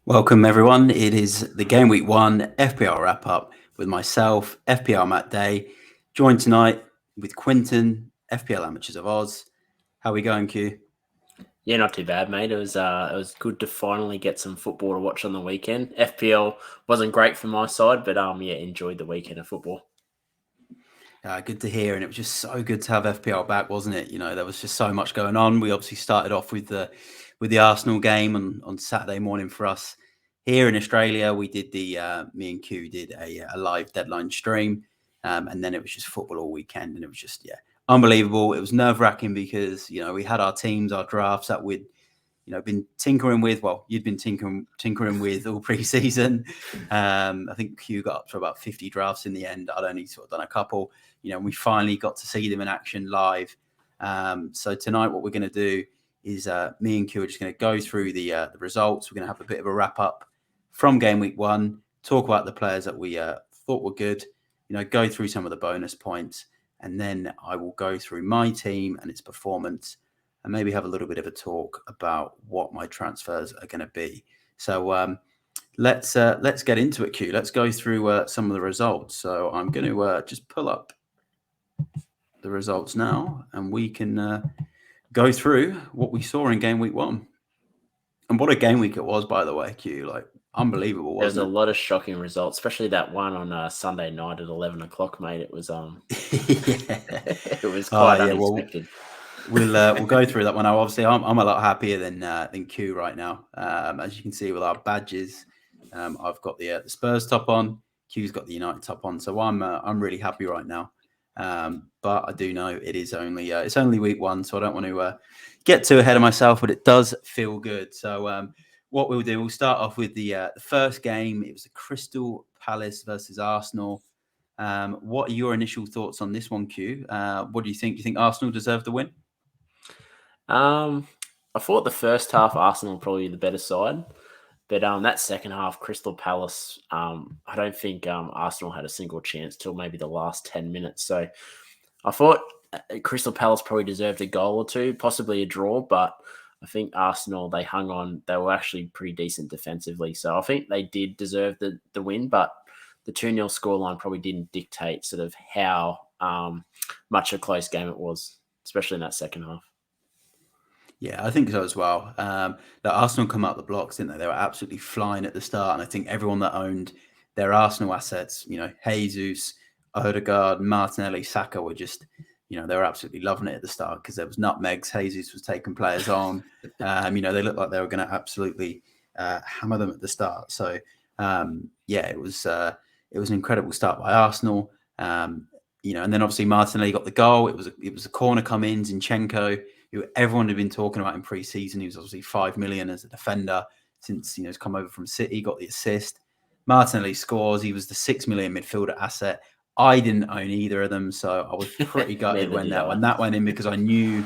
Welcome, everyone. It is the Game Week 1 FPL wrap-up with myself, FPLMattDay, joined tonight with Quinton, FPL Amateurs of Oz. How are we going, Q? Yeah, not too bad, mate. It was good to finally get some football to watch on the weekend. FPL wasn't great for my side, but enjoyed the weekend of football. Good to hear, and it was just so good to have FPL back, wasn't it? There was just so much going on. We obviously started off with the Arsenal game on Saturday morning for us here in Australia. We did me and Q did a live deadline stream, and then it was just football all weekend, and it was just unbelievable. It was nerve-wracking because we had our teams, our drafts that we'd been tinkering with. Well, you'd been tinkering with all pre-season. I think Q got up to about 50 drafts in the end. I'd only sort of done a couple. We finally got to see them in action live. So tonight, what we're going to do is me and Q are just going to go through the results. We're going to have a bit of a wrap up from Game Week 1, talk about the players that we thought were good, go through some of the bonus points, and then I will go through my team and its performance, and maybe have a little bit of a talk about what my transfers are going to be. So let's get into it, Q. Let's go through some of the results. So I'm going to just pull up the results now, and we can go through what we saw in Game Week 1. And what a game week it was, by the way, Q. Like, unbelievable, wasn't it? There's a lot of shocking results, especially that one on Sunday night at 11 o'clock, mate. It was it was quite unexpected. We'll go through that one. Now, obviously, I'm a lot happier than Q right now. As you can see with our badges, I've got the Spurs top on. Q's got the United top on. So I'm really happy right now. But I do know it is only it's only week 1, so I don't want to get too ahead of myself. But it does feel good. So what we'll do, we'll start off with the first game. It was the Crystal Palace versus Arsenal. What are your initial thoughts on this one, Q? What do you think? Do you think Arsenal deserved the win? I thought the first half Arsenal probably the better side, but that second half Crystal Palace, I don't think Arsenal had a single chance till maybe the last 10 minutes. So I thought Crystal Palace probably deserved a goal or two, possibly a draw, but I think Arsenal, they hung on. They were actually pretty decent defensively. So I think they did deserve the win, but the 2-0 scoreline probably didn't dictate sort of how much a close game it was, especially in that second half. Yeah, I think so as well. The Arsenal come out the blocks, didn't they? They were absolutely flying at the start. And I think everyone that owned their Arsenal assets, Jesus, Odegaard, Martinelli, Saka were just, they were absolutely loving it at the start because there was nutmegs. Jesus was taking players on. They looked like they were going to absolutely hammer them at the start. So, it was an incredible start by Arsenal. And then obviously Martinelli got the goal. It was a corner come in, Zinchenko, who everyone had been talking about in pre-season. He was obviously 5 million as a defender since he's come over from City, got the assist. Martinelli scores. He was the 6 million midfielder asset. I didn't own either of them, so I was pretty gutted when that went in because I knew,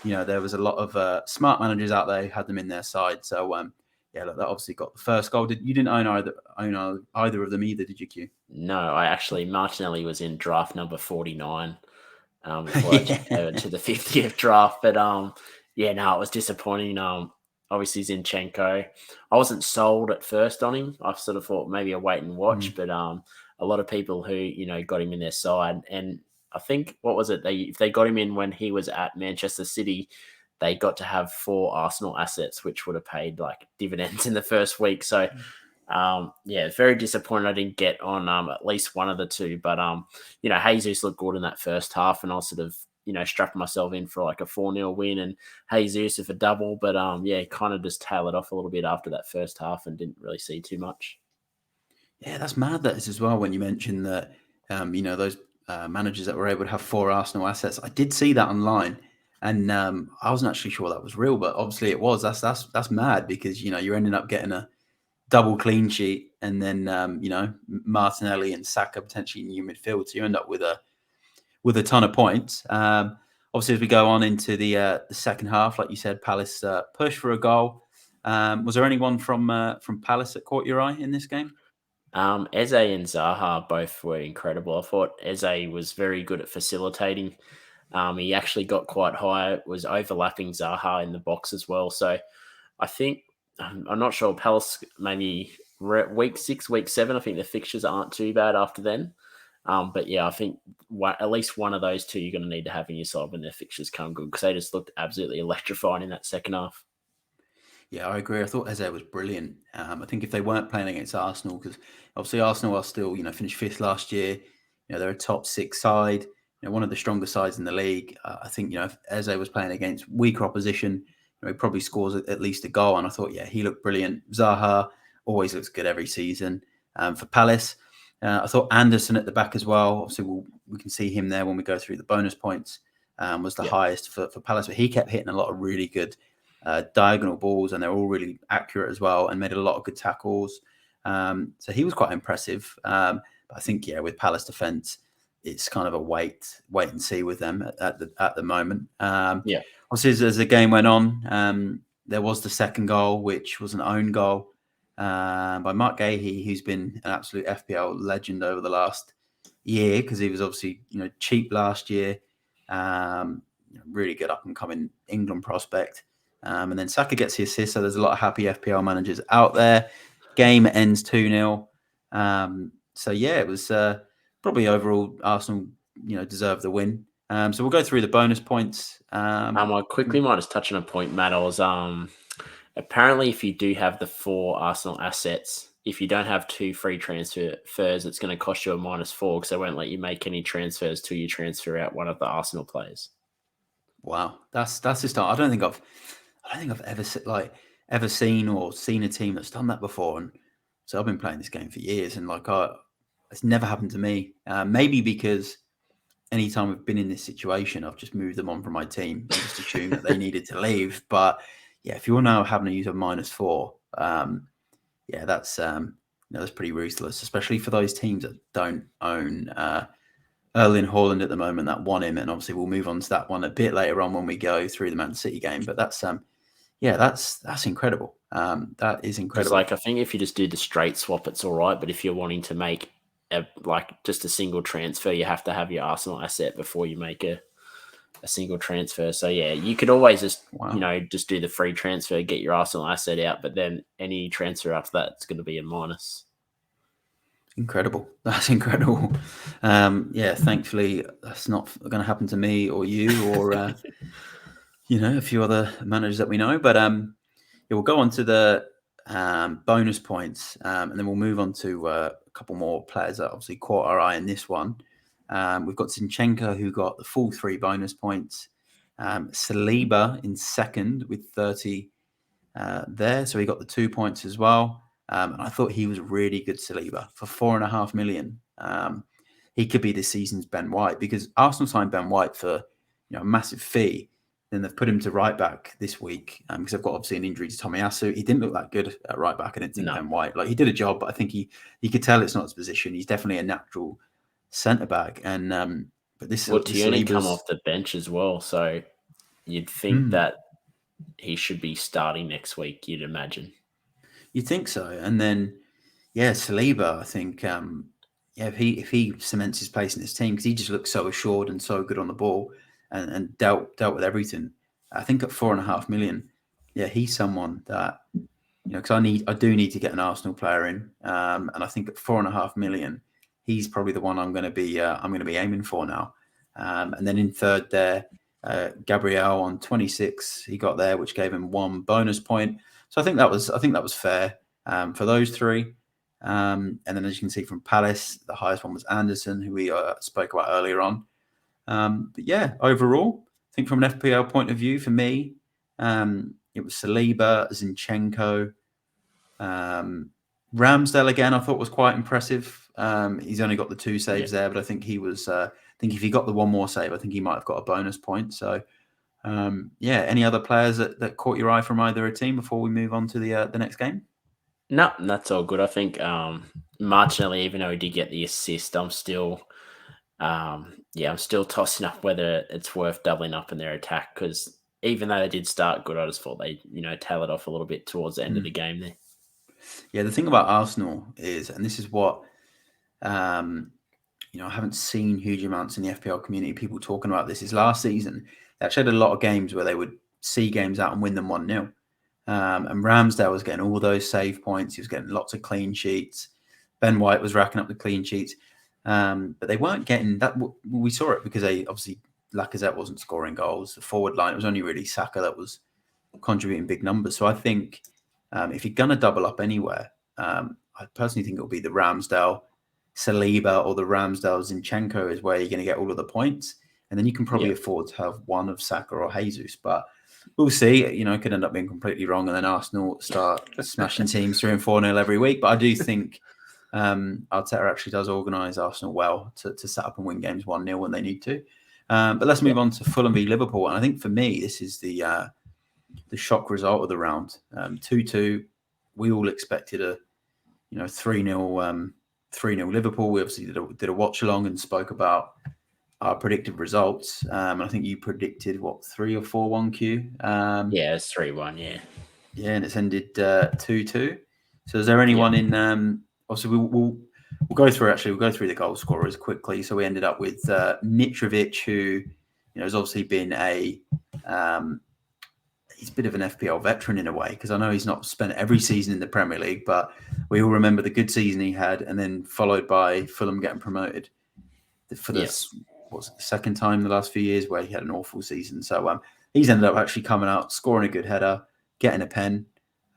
there was a lot of smart managers out there who had them in their side. So look, that obviously got the first goal. You didn't own either of them either, did you, Q? No, Martinelli was in draft number 49. Before I jumped over to the 50th draft. But it was disappointing. Obviously Zinchenko, I wasn't sold at first on him. I sort of thought maybe a wait and watch, but a lot of people who got him in their side, and I think what was it? If they got him in when he was at Manchester City, they got to have 4 Arsenal assets, which would have paid like dividends in the first week. So. Very disappointed I didn't get on at least one of the two. But, Jesus looked good in that first half, and I sort of, strapped myself in for like a 4-0 win and Jesus with a double. But, kind of just tailed it off a little bit after that first half and didn't really see too much. Yeah, that's mad that is as well when you mentioned that, those managers that were able to have 4 Arsenal assets. I did see that online. And I wasn't actually sure that was real, but obviously it was. That's mad because, you're ending up getting a double clean sheet, and then Martinelli and Saka potentially in your midfield, so you end up with a ton of points. Obviously, as we go on into the second half, like you said, Palace push for a goal. Was there anyone from Palace that caught your eye in this game? Eze and Zaha both were incredible. I thought Eze was very good at facilitating. He actually got quite high, was overlapping Zaha in the box as well. So I think I'm not sure. Palace maybe week 6, week 7. I think the fixtures aren't too bad after then. But yeah, I think at least one of those two you're going to need to have in your side when their fixtures come good, because they just looked absolutely electrifying in that second half. Yeah, I agree. I thought Eze was brilliant. I think if they weren't playing against Arsenal, because obviously Arsenal are still, finished 5th last year. They're a top 6 side. One of the stronger sides in the league. I think if Eze was playing against weaker opposition, he probably scores at least a goal. And I thought, yeah, he looked brilliant. Zaha always looks good every season. For Palace, I thought Anderson at the back as well. Obviously, we can see him there when we go through the bonus points. Was the highest for Palace, but he kept hitting a lot of really good diagonal balls, and they're all really accurate as well, and made a lot of good tackles. So he was quite impressive. But I think, with Palace defence, it's kind of a wait and see with them at the moment. Obviously, as the game went on, there was the second goal, which was an own goal by Mark Gahey, who's been an absolute FPL legend over the last year, because he was obviously cheap last year. Really good up and coming England prospect. And then Saka gets the assist, so there's a lot of happy FPL managers out there. Game ends 2-0. So yeah, it was probably overall Arsenal, deserved the win. So we'll go through the bonus points. I quickly might just touch on a point, Matt. I was apparently, if you do have the 4 Arsenal assets, if you don't have 2 free transfers, it's going to cost you a -4, because they won't let you make any transfers till you transfer out one of the Arsenal players. Wow, that's the start. I don't think I've ever seen a team that's done that before. And so I've been playing this game for years, and it's never happened to me. Maybe because anytime I've been in this situation, I've just moved them on from my team and just assumed that they needed to leave. But yeah, if you're now having to use a -4, that's pretty ruthless, especially for those teams that don't own Erling Haaland at the moment, that want him. And obviously we'll move on to that one a bit later on when we go through the Man City game. But that's incredible. That is incredible. I think if you just do the straight swap, it's all right. But if you're wanting to make just a single transfer, you have to have your Arsenal asset before you make a single transfer. So yeah, you could always just just do the free transfer, get your Arsenal asset out, but then any transfer after that, it's going to be a minus. Incredible. That's incredible. Thankfully that's not going to happen to me or you or a few other managers that we know. But we'll go on to the bonus points, and then we'll move on to a couple more players that obviously caught our eye in this one. We've got Zinchenko, who got the full 3 bonus points. Saliba in second with 30 there, so he got the 2 points as well. And I thought he was really good, Saliba, for 4.5 million. He could be this season's Ben White, because Arsenal signed Ben White for a massive fee. Then they've put him to right back this week because they've got obviously an injury to Tomiyasu. He didn't look that good at right back. I didn't think Ben White. He did a job, but I think he could tell it's not his position. He's definitely a natural centre back. And but this Tierney come off the bench as well, so you'd think that he should be starting next week. You'd imagine. You'd think so, and then Saliba. I think if he cements his place in this team, because he just looks so assured and so good on the ball, and dealt with everything. I think at 4.5 million, he's someone that because I do need to get an Arsenal player in, and I think at 4.5 million, he's probably the one I'm going to be aiming for now. And then in third there, Gabriel on 26, he got there, which gave him 1 bonus point. So I think that was fair for those 3. And then as you can see from Palace, the highest one was Anderson, who we spoke about earlier on. But yeah, overall, I think from an FPL point of view, for me, it was Saliba, Zinchenko, Ramsdale again. I thought was quite impressive. He's only got the 2 saves there, but I think he was. I think if he got the 1 more save, I think he might have got a bonus point. So any other players that caught your eye from either a team before we move on to the next game? No, that's all good. I think Martinelli, even though he did get the assist, I'm still tossing up whether it's worth doubling up in their attack, because even though they did start good, I just thought they tailored off a little bit towards the end of the game there. Yeah, the thing about Arsenal is, and this is what I haven't seen huge amounts in the FPL community people talking about this, is last season they actually had a lot of games where they would see games out and win them 1-0. And Ramsdale was getting all those save points. He was getting lots of clean sheets. Ben White was racking up the clean sheets. But they weren't getting that. We saw it because obviously Lacazette wasn't scoring goals. The forward line, it was only really Saka that was contributing big numbers. So I think if you're going to double up anywhere, I personally think it'll be the Ramsdale, Saliba, or the Ramsdale Zinchenko is where you're going to get all of the points. And then you can probably afford to have one of Saka or Jesus. But we'll see. It could end up being completely wrong. And then Arsenal start smashing teams 3 and 4-0 every week. But I do think Arteta actually does organise Arsenal well to set up and win games 1-0 when they need to. But let's move on to Fulham v Liverpool. And I think for me, this is the shock result of the round. 2-2. We all expected a 3-0 Liverpool. We obviously did a watch along and spoke about our predicted results. I think you predicted 3 or 4-1 Q. Yeah, it's 3-1. Yeah, and it's ended 2-2. So is there anyone in? Obviously, we'll go through. Actually, we'll go through the goal scorers quickly. So we ended up with Mitrovic, who has obviously been he's a bit of an FPL veteran in a way, because I know he's not spent every season in the Premier League, but we all remember the good season he had, and then followed by Fulham getting promoted for the second time in the last few years where he had an awful season. So he's ended up actually coming out, scoring a good header, getting a pen.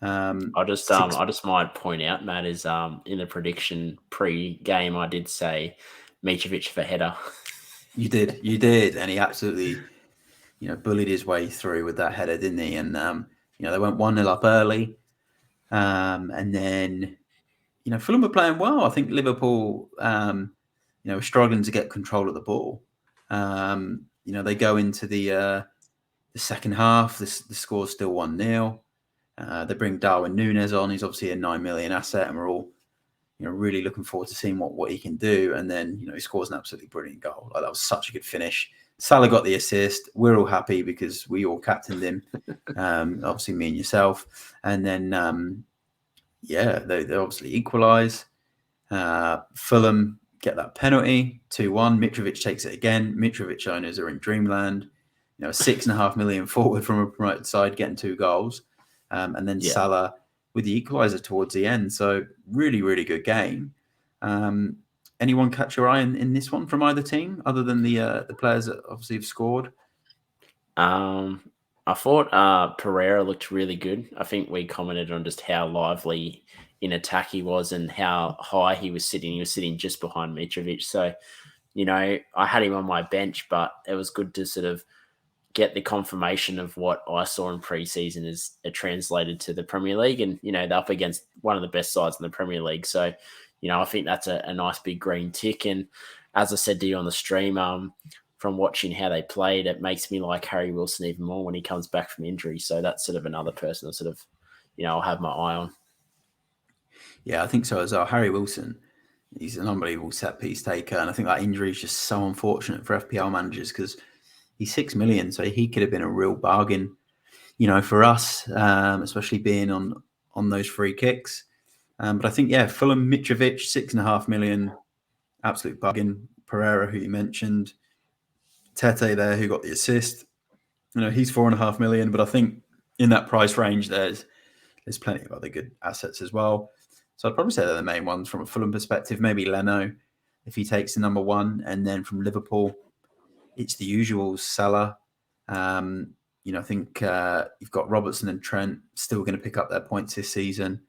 I just might point out, Matt, is in the prediction pre-game, I did say Mitrovic for header. You did, and he absolutely, bullied his way through with that header, didn't he? And they went 1-0 up early, and then Fulham were playing well. I think Liverpool, were struggling to get control of the ball. They go into the second half. The score's still 1-0. They bring Darwin Núñez on. He's obviously a 9 million asset, and we're all, really looking forward to seeing what he can do. And then, he scores an absolutely brilliant goal. That was such a good finish. Salah got the assist. We're all happy because we all captained him. Obviously, me and yourself. And then, they obviously equalise. Fulham get that penalty, 2-1. Mitrovic takes it again. Mitrovic owners are in dreamland. A 6.5 million forward from a promoted side getting 2 goals. And then Salah with the equaliser towards the end. So really, really good game. Anyone catch your eye in this one from either team, other than the players that obviously have scored? I thought Pereira looked really good. I think we commented on just how lively in attack he was and how high he was sitting. He was sitting just behind Mitrovic. So, I had him on my bench, but it was good to sort of get the confirmation of what I saw in pre-season as it translated to the Premier League. And, they're up against one of the best sides in the Premier League. So, I think that's a nice big green tick. And as I said to you on the stream, from watching how they played, it makes me like Harry Wilson even more when he comes back from injury. So that's sort of another person that sort of, I'll have my eye on. Yeah, I think so as well. Harry Wilson, he's an unbelievable set-piece taker. And I think that injury is just so unfortunate for FPL managers because he's 6 million, so he could have been a real bargain, for us, especially being on those free kicks. But I think, Fulham, Mitrovic, 6.5 million, absolute bargain. Pereira, who you mentioned, Tete there, who got the assist. He's 4.5 million, but I think in that price range, there's plenty of other good assets as well. So I'd probably say they're the main ones from a Fulham perspective. Maybe Leno, if he takes the number 1, and then from Liverpool, it's the usual Salah. I think you've got Robertson and Trent still going to pick up their points this season.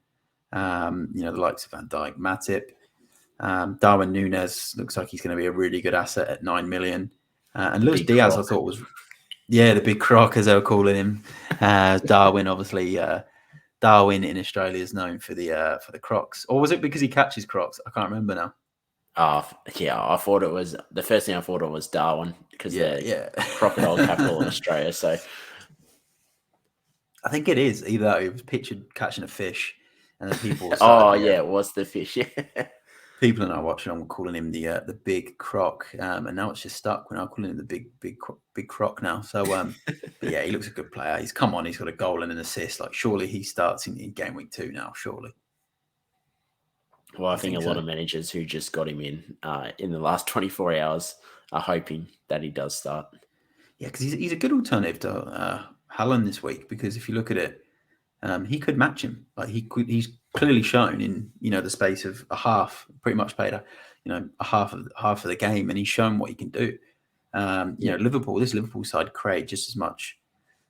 The likes of Van Dijk, Matip. Darwin Núñez looks like he's going to be a really good asset at 9 million. And Luis Diaz, croc. I thought was, the big croc, as they were calling him. Darwin, obviously, Darwin in Australia is known for the crocs. Or was it because he catches crocs? I can't remember now. I thought it was the first thing I thought it was Darwin because they're crocodile capital in Australia. So I think it is either it was pictured catching a fish, and then people. It was the fish. Yeah. People are now watching on calling him the big croc, and now it's just stuck. We're now calling him the big croc now. So he looks a good player. He's got a goal and an assist. Like surely he starts in Gameweek 2 now. Surely. Well, I think a lot of managers who just got him in the last 24 hours are hoping that he does start. Yeah, because he's a good alternative to Haaland this week. Because if you look at it, he could match him. Like he's clearly shown in the space of a half, pretty much played a half of the game, and he's shown what he can do. This Liverpool side create just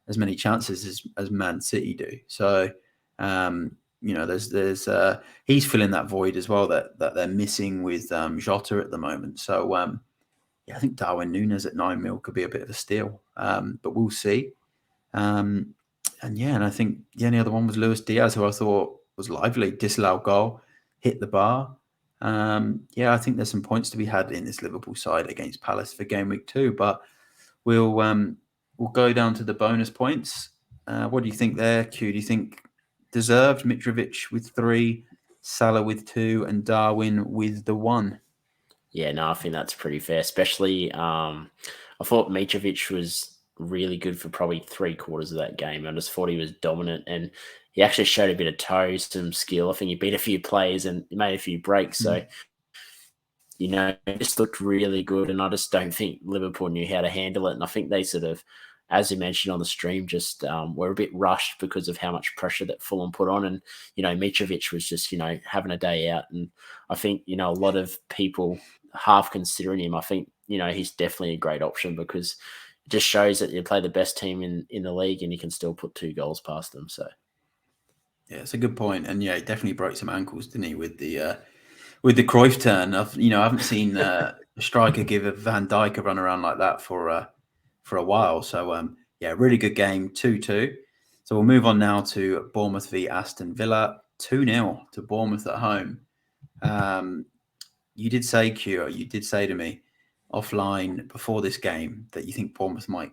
as many chances as Man City do. So there's he's filling that void as well that they're missing with Jota at the moment. So I think Darwin Núñez at 9 mil could be a bit of a steal, but we'll see. And I think the only other one was Luis Diaz, who I thought was lively, disallowed goal, hit the bar. I think there's some points to be had in this Liverpool side against Palace for game week 2, but we'll go down to the bonus points. What do you think there, Q? Do you think deserved? Mitrovic with 3, Salah with 2, and Darwin with the 1? Yeah, no, I think that's pretty fair. Especially, I thought Mitrovic was really good for probably 3/4 of that game. I just thought he was dominant, and he actually showed a bit of toe, some skill. I think he beat a few players and made a few breaks. So, it just looked really good, and I just don't think Liverpool knew how to handle it. And I think they sort of, as you mentioned on the stream, just were a bit rushed because of how much pressure that Fulham put on. And, Mitrovic was just, having a day out. And I think, a lot of people half considering him. I think, he's definitely a great option because it just shows that you play the best team in the league and you can still put 2 goals past them. So, yeah, it's a good point. And he definitely broke some ankles, didn't he, with the Cruyff turn? I haven't seen a striker give a Van Dijk a run around like that for a while. So really good game, 2-2. So we'll move on now to Bournemouth v Aston Villa, 2-0 to Bournemouth at home. You did say, Q, you did say to me offline before this game that you think Bournemouth might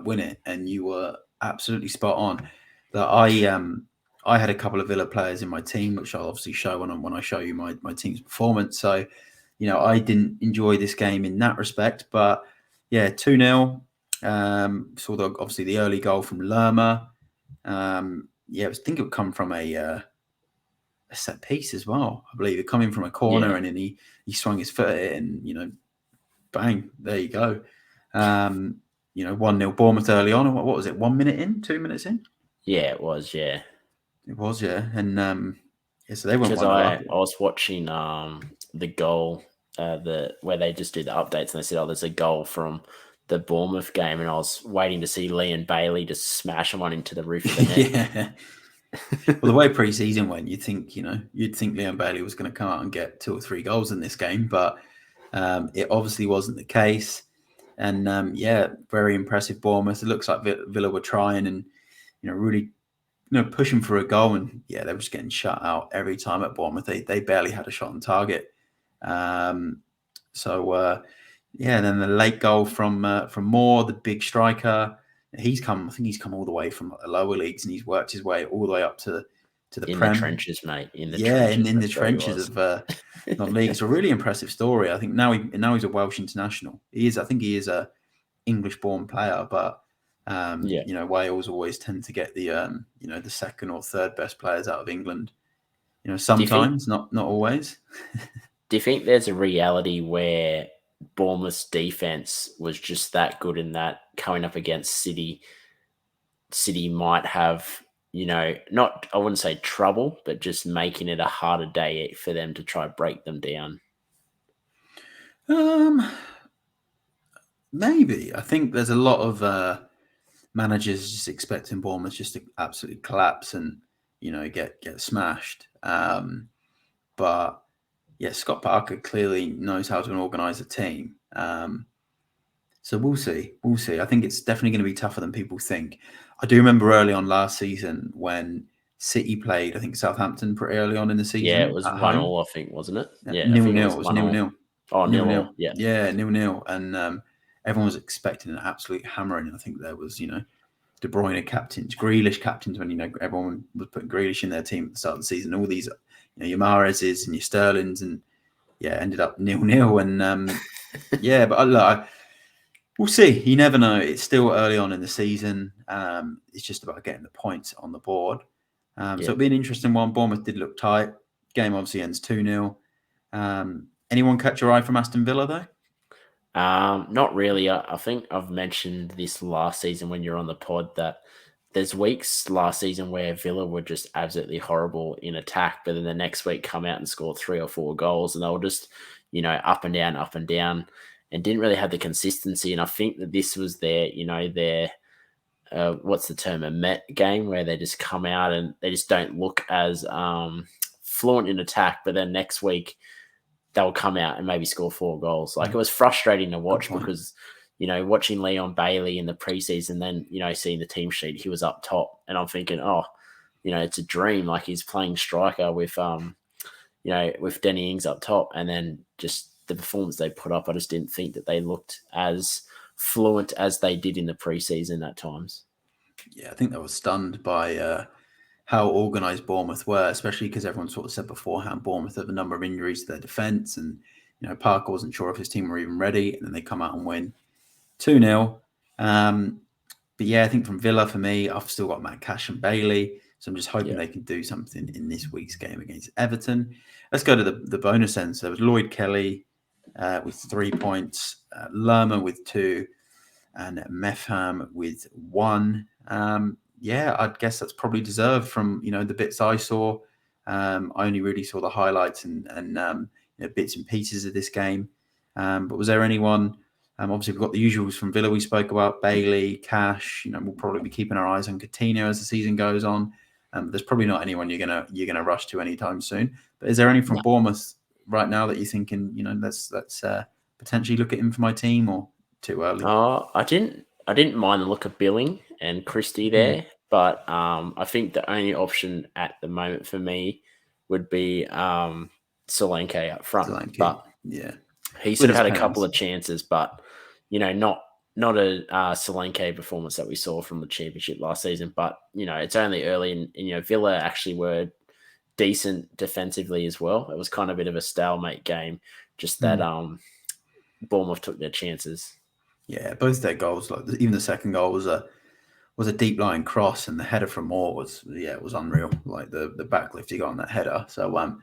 win it, and you were absolutely spot on. That I had a couple of Villa players in my team, which I'll obviously show when I show you my team's performance. So, I didn't enjoy this game in that respect, but 2-0. Saw obviously the early goal from Lerma. I think it would come from a set piece as well. I believe it coming from a corner, and then he swung his foot at it, and bang, there you go. 1-0 Bournemouth early on. What was it? 1 minute in, 2 minutes in? Yeah, it was. Yeah, it was. Yeah, and so they went. Because I was watching the goal, where they just do the updates, and they said, "Oh, there's a goal from the Bournemouth game," and I was waiting to see Leon Bailey just smash one into the roof of the net. Yeah. Well, the way pre-season went, you'd think Leon Bailey was going to come out and get 2 or 3 goals in this game, but it obviously wasn't the case. And very impressive Bournemouth. It looks like Villa were trying and really pushing for a goal, and they were just getting shut out every time at Bournemouth. They barely had a shot on target. Then the late goal from Moore, the big striker. I think he's come all the way from the lower leagues, and he's worked his way all the way up to the Prem. The trenches, mate. In the trenches of non-league. It's a really impressive story. I think now he's a Welsh international. I think he is a English-born player, but Wales always tend to get the the second or third best players out of England. Sometimes, not always. Do you think there's a reality where Bournemouth's defense was just that good in that coming up against City might have, not, I wouldn't say trouble, but just making it a harder day for them to try break them down? Maybe. I think there's a lot of managers just expecting Bournemouth just to absolutely collapse and get smashed. But Scott Parker clearly knows how to organise a team. So we'll see. I think it's definitely going to be tougher than people think. I do remember early on last season when City played, I think, Southampton pretty early on in the season. Yeah, it was 1-1, I think, wasn't it? Yeah, 0-0. It was 0-0. Oh, 0-0. Yeah. Yeah, 0-0. And everyone was expecting an absolute hammering. I think there was, De Bruyne captains, Grealish captains, when everyone was putting Grealish in their team at the start of the season. All these, your Mahrez's and your Sterlings, and ended up 0-0. And but we'll see. You never know. It's still early on in the season. It's just about getting the points on the board. So it'll be an interesting one. Bournemouth did look tight. Game obviously ends 2-0. Anyone catch your eye from Aston Villa though? Not really. I think I've mentioned this last season when you're on the pod that there's weeks last season where Villa were just absolutely horrible in attack, but then the next week come out and score 3 or 4 goals, and they were just, up and down, and didn't really have the consistency. And I think that this was their what's the term, a Met game, where they just come out and they just don't look as fluent in attack, but then next week they'll come out and maybe score 4 goals. Like, it was frustrating to watch because, watching Leon Bailey in the preseason, then, seeing the team sheet, he was up top, and I'm thinking, it's a dream. Like, he's playing striker with, with Danny Ings up top, and then just the performance they put up, I just didn't think that they looked as fluent as they did in the preseason at times. Yeah, I think they were stunned by how organised Bournemouth were, especially because everyone sort of said beforehand Bournemouth had a number of injuries to their defence, and Parker wasn't sure if his team were even ready, and then they come out and win 2-0. But yeah, I think from Villa, for me, I've still got Matt Cash and Bailey, so I'm just hoping they can do something in this week's game against Everton. Let's go to the bonus end. So it was Lloyd Kelly with 3 points, Lerma with 2, and Mefham with 1. I'd guess that's probably deserved from the bits I saw. I only really saw the highlights and bits and pieces of this game. But was there anyone? Obviously, we've got the usuals from Villa we spoke about: Bailey, Cash. We'll probably be keeping our eyes on Coutinho as the season goes on. There's probably not anyone you're gonna rush to anytime soon. But is there any from Bournemouth right now that you're thinking, let's potentially look at him for my team, or too early? I didn't mind the look of Billing and Christie there, but I think the only option at the moment for me would be Solanke up front. Solanke, but yeah, he sort of had a couple of chances, but not a Solanke performance that we saw from the Championship last season. But it's only early, and Villa actually were decent defensively as well. It was kind of a bit of a stalemate game, just that Bournemouth took their chances. Yeah, both their goals, like even the second goal was a deep line cross, and the header from Moore was unreal. Like the backlift he got on that header. So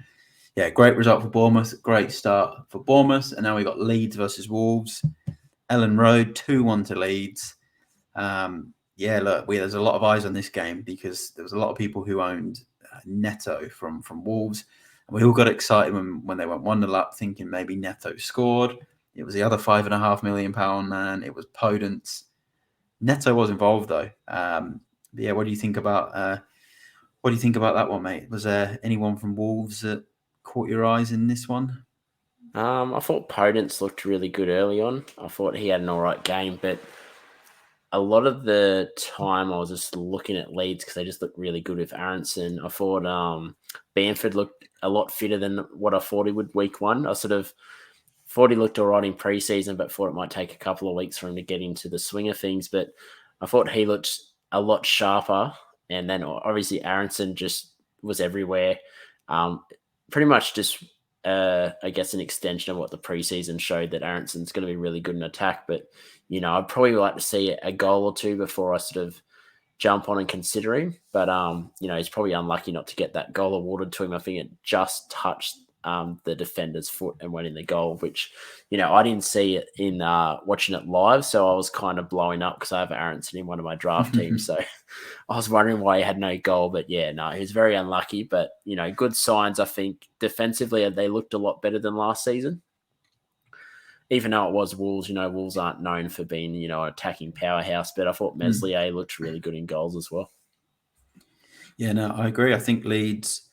great result for Bournemouth. Great start for Bournemouth, and now we got Leeds versus Wolves. Ellen Road 2-1 to Leeds. There's a lot of eyes on this game because there was a lot of people who owned Neto from Wolves, and we all got excited when they went 1-0 up, thinking maybe Neto scored. It was the other £5.5 million man. It was Podence. Neto was involved though. What do you think about that one, mate? Was there anyone from Wolves that caught your eyes in this one? I thought Podence looked really good early on. I thought he had an all right game, but a lot of the time I was just looking at Leeds because they just looked really good with Aronson. I thought Bamford looked a lot fitter than what I thought he would week 1. I sort of thought he looked all right in preseason, but thought it might take a couple of weeks for him to get into the swing of things. But I thought he looked a lot sharper. And then obviously Aronson just was everywhere. Pretty much just, I guess, an extension of what the preseason showed, that Aronson's going to be really good in attack. But, I'd probably like to see a goal or two before I sort of jump on and consider him. But, he's probably unlucky not to get that goal awarded to him. I think it just touched the defender's foot and went in the goal, which, I didn't see it in watching it live. So I was kind of blowing up because I have Aronson in one of my draft teams. So I was wondering why he had no goal. But he was very unlucky. But, good signs. I think defensively they looked a lot better than last season. Even though it was Wolves, Wolves aren't known for being, an attacking powerhouse. But I thought Meslier looked really good in goals as well. Yeah, no, I agree. I think Leeds,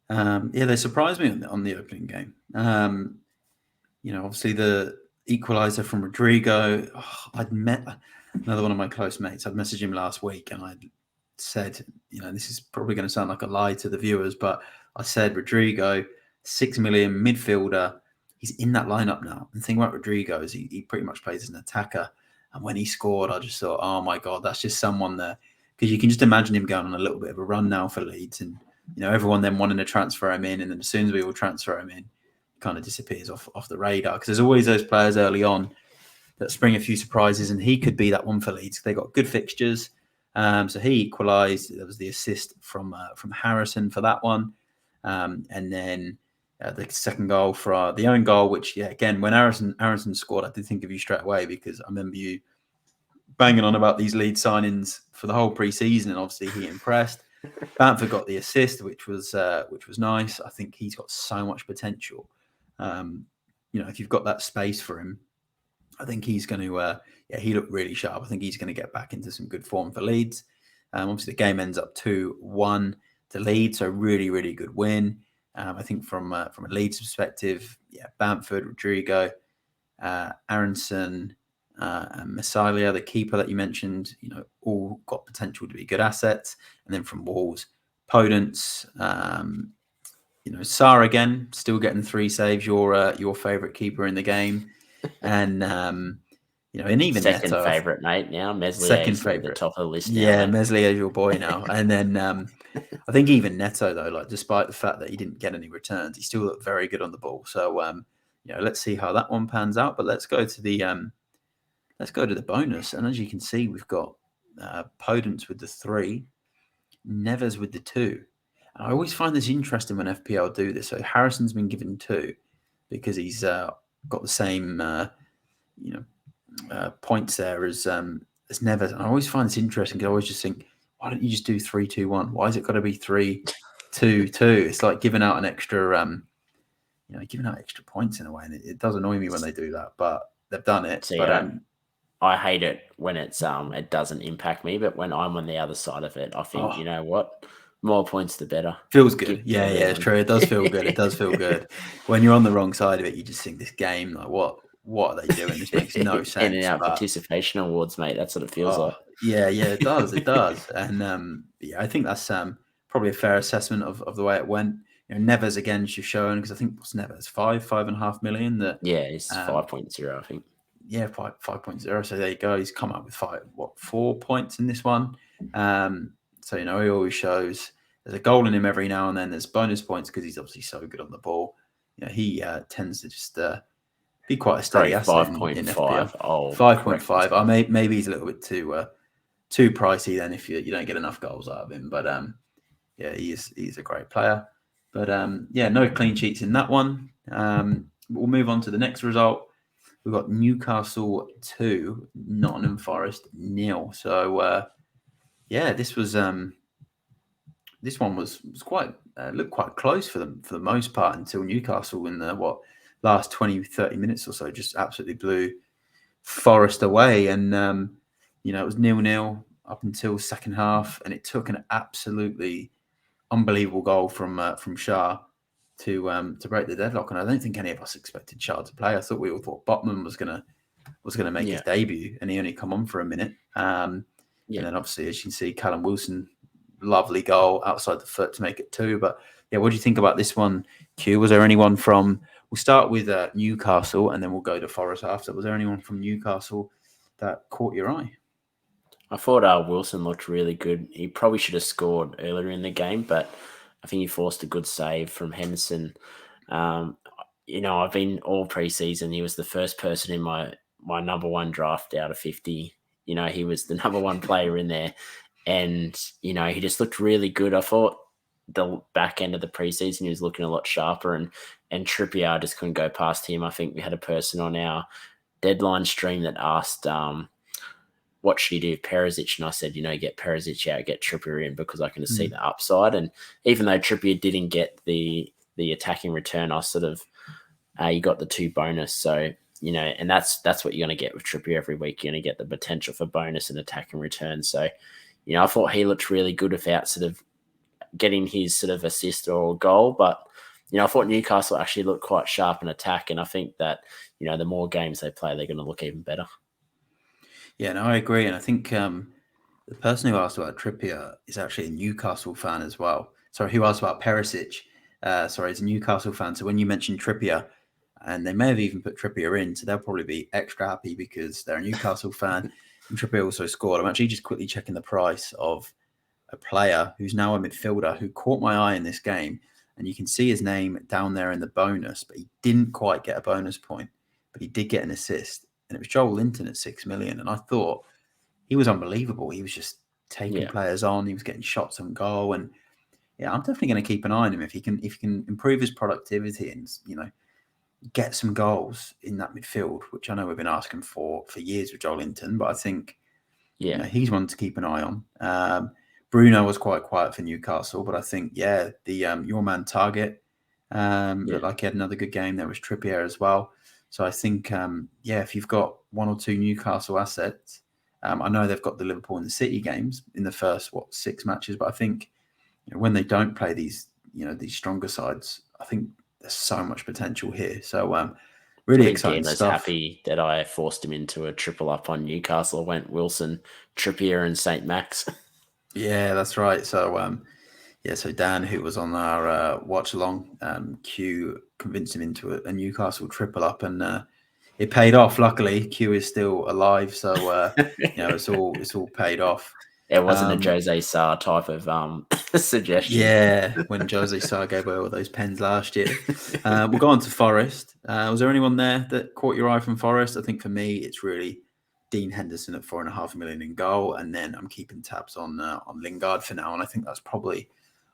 they surprised me on the opening game. Obviously the equaliser from Rodrigo. I'd met another one of my close mates. I'd messaged him last week, and I said, this is probably going to sound like a lie to the viewers, but I said Rodrigo, 6 million midfielder. He's in that lineup now. And the thing about Rodrigo is he pretty much plays as an attacker. And when he scored, I just thought, oh my God, that's just someone there. Because you can just imagine him going on a little bit of a run now for Leeds, and everyone then wanting to transfer him in, and then as soon as we all transfer him in, he kind of disappears off the radar. Because there's always those players early on that spring a few surprises, and he could be that one for Leeds. They got good fixtures, so he equalised. There was the assist from Harrison for that one, and then the second goal for the own goal, which again, when Harrison scored, I did think of you straight away because I remember you banging on about these lead signings for the whole pre-season, and obviously he impressed. Bamford got the assist, which was nice. I think he's got so much potential. If you've got that space for him, I think he's going to. He looked really sharp. I think he's going to get back into some good form for Leeds. Obviously, the game ends up 2-1 to Leeds, so really, really good win. I think from a Leeds perspective, Bamford, Rodrigo, Aronson, and Messiah, the keeper that you mentioned, all got potential to be good assets. And then from Wolves, Podence, Sarr again, still getting 3 saves. Your favourite keeper in the game, and and even second Neto, favourite, mate. Now Meslier second is at the favourite, top of the list. Yeah, now, Meslier is your boy now. And then I think even Neto, though, like despite the fact that he didn't get any returns, he still looked very good on the ball. So let's see how that one pans out. But let's go to the bonus. And as you can see, we've got Podence with the 3, Neves with the 2. And I always find this interesting when FPL do this. So Harrison's been given 2 because he's got the same points there as Neves. And I always find this interesting because I always just think, why don't you just do 3-2-1? Why has it got to be 3-2-2? It's like giving out an extra, giving out extra points in a way, and it does annoy me when they do that. But they've done it. See, but I hate it when it doesn't impact me, but when I'm on the other side of it, I think, you know what? More points, the better. Feels good. Yeah, it's true. It does feel good. It does feel good. When you're on the wrong side of it, you just think this game, like, what are they doing? This makes no sense. In and out participation awards, mate. That's what it feels like. Yeah, it does. It does. And I think that's probably a fair assessment of the way it went. Neves again just showing, because I think what's Neves, 5.5 million. That it's 5.0, I think. Yeah, 5.0. So there you go. He's come up with 4 points in this one. So he always shows there's a goal in him every now and then. There's bonus points because he's obviously so good on the ball. He tends to just be quite a steady asset in FPL. 5.5. Maybe he's a little bit too pricey then if you don't get enough goals out of him. But he's a great player. But no clean sheets in that one. We'll move on to the next result. We've got Newcastle 2, Nottingham Forest 0. So this one was quite looked quite close for them for the most part until Newcastle in the last 20-30 minutes or so just absolutely blew Forest away, and it was 0-0 up until second half, and it took an absolutely unbelievable goal from Shah to break the deadlock. And I don't think any of us expected Shah to play. I thought we all thought Botman was gonna make his debut, and he only come on for a minute. And then obviously, as you can see, Callum Wilson, lovely goal outside the foot to make it 2. But what do you think about this one, Q? Was there anyone from? We'll start with Newcastle, and then we'll go to Forest after. Was there anyone from Newcastle that caught your eye? I thought Wilson looked really good. He probably should have scored earlier in the game, but I think he forced a good save from Henderson. I've been all preseason. He was the first person in my number 1 draft out of 50. He was the number 1 player in there. And, he just looked really good. I thought the back end of the preseason, he was looking a lot sharper, and Trippier just couldn't go past him. I think we had a person on our deadline stream that asked, what should he do with Perisic? And I said, get Perisic out, get Trippier in, because I can just see the upside. And even though Trippier didn't get the attacking return, I sort of, you got the 2 bonus. So, and that's what you're going to get with Trippier every week. You're going to get the potential for bonus and attacking return. So, I thought he looked really good without sort of getting his sort of assist or goal. But, I thought Newcastle actually looked quite sharp in attack. And I think that, the more games they play, they're going to look even better. Yeah, no, I agree. And I think the person who asked about Trippier is actually a Newcastle fan as well. Sorry, who asked about Perisic? He's a Newcastle fan. So when you mentioned Trippier, and they may have even put Trippier in, so they'll probably be extra happy because they're a Newcastle fan. And Trippier also scored. I'm actually just quickly checking the price of a player who's now a midfielder who caught my eye in this game. And you can see his name down there in the bonus, but he didn't quite get a bonus point, but he did get an assist. And it was Joel Linton at 6 million. And I thought he was unbelievable. He was just taking players on. He was getting shots on goal. And I'm definitely going to keep an eye on him if he can improve his productivity and, get some goals in that midfield, which I know we've been asking for years with Joel Linton. But I think Yeah. He's one to keep an eye on. Bruno was quite quiet for Newcastle, but I think, the your man Target looked like he had another good game. There was Trippier as well. So I think, if you've got one or two Newcastle assets, I know they've got the Liverpool and the City games in the first 6 matches, but I think when they don't play these stronger sides, I think there's so much potential here. So really exciting Dan was stuff. happy that I forced him into a triple up on Newcastle. I went Wilson, Trippier, and St. Max. Yeah, that's right. So so Dan, who was on our watch along, Q convinced him into a Newcastle triple up, and it paid off. Luckily, Q is still alive, so it's all paid off. It wasn't a Jose Sarr type of suggestion. Yeah, when Jose Sarr gave away all those pens last year. We'll go on to Forest. Was there anyone there that caught your eye from Forest? I think for me, it's really Dean Henderson at 4.5 million in goal, and then I'm keeping tabs on Lingard for now, and I think that's probably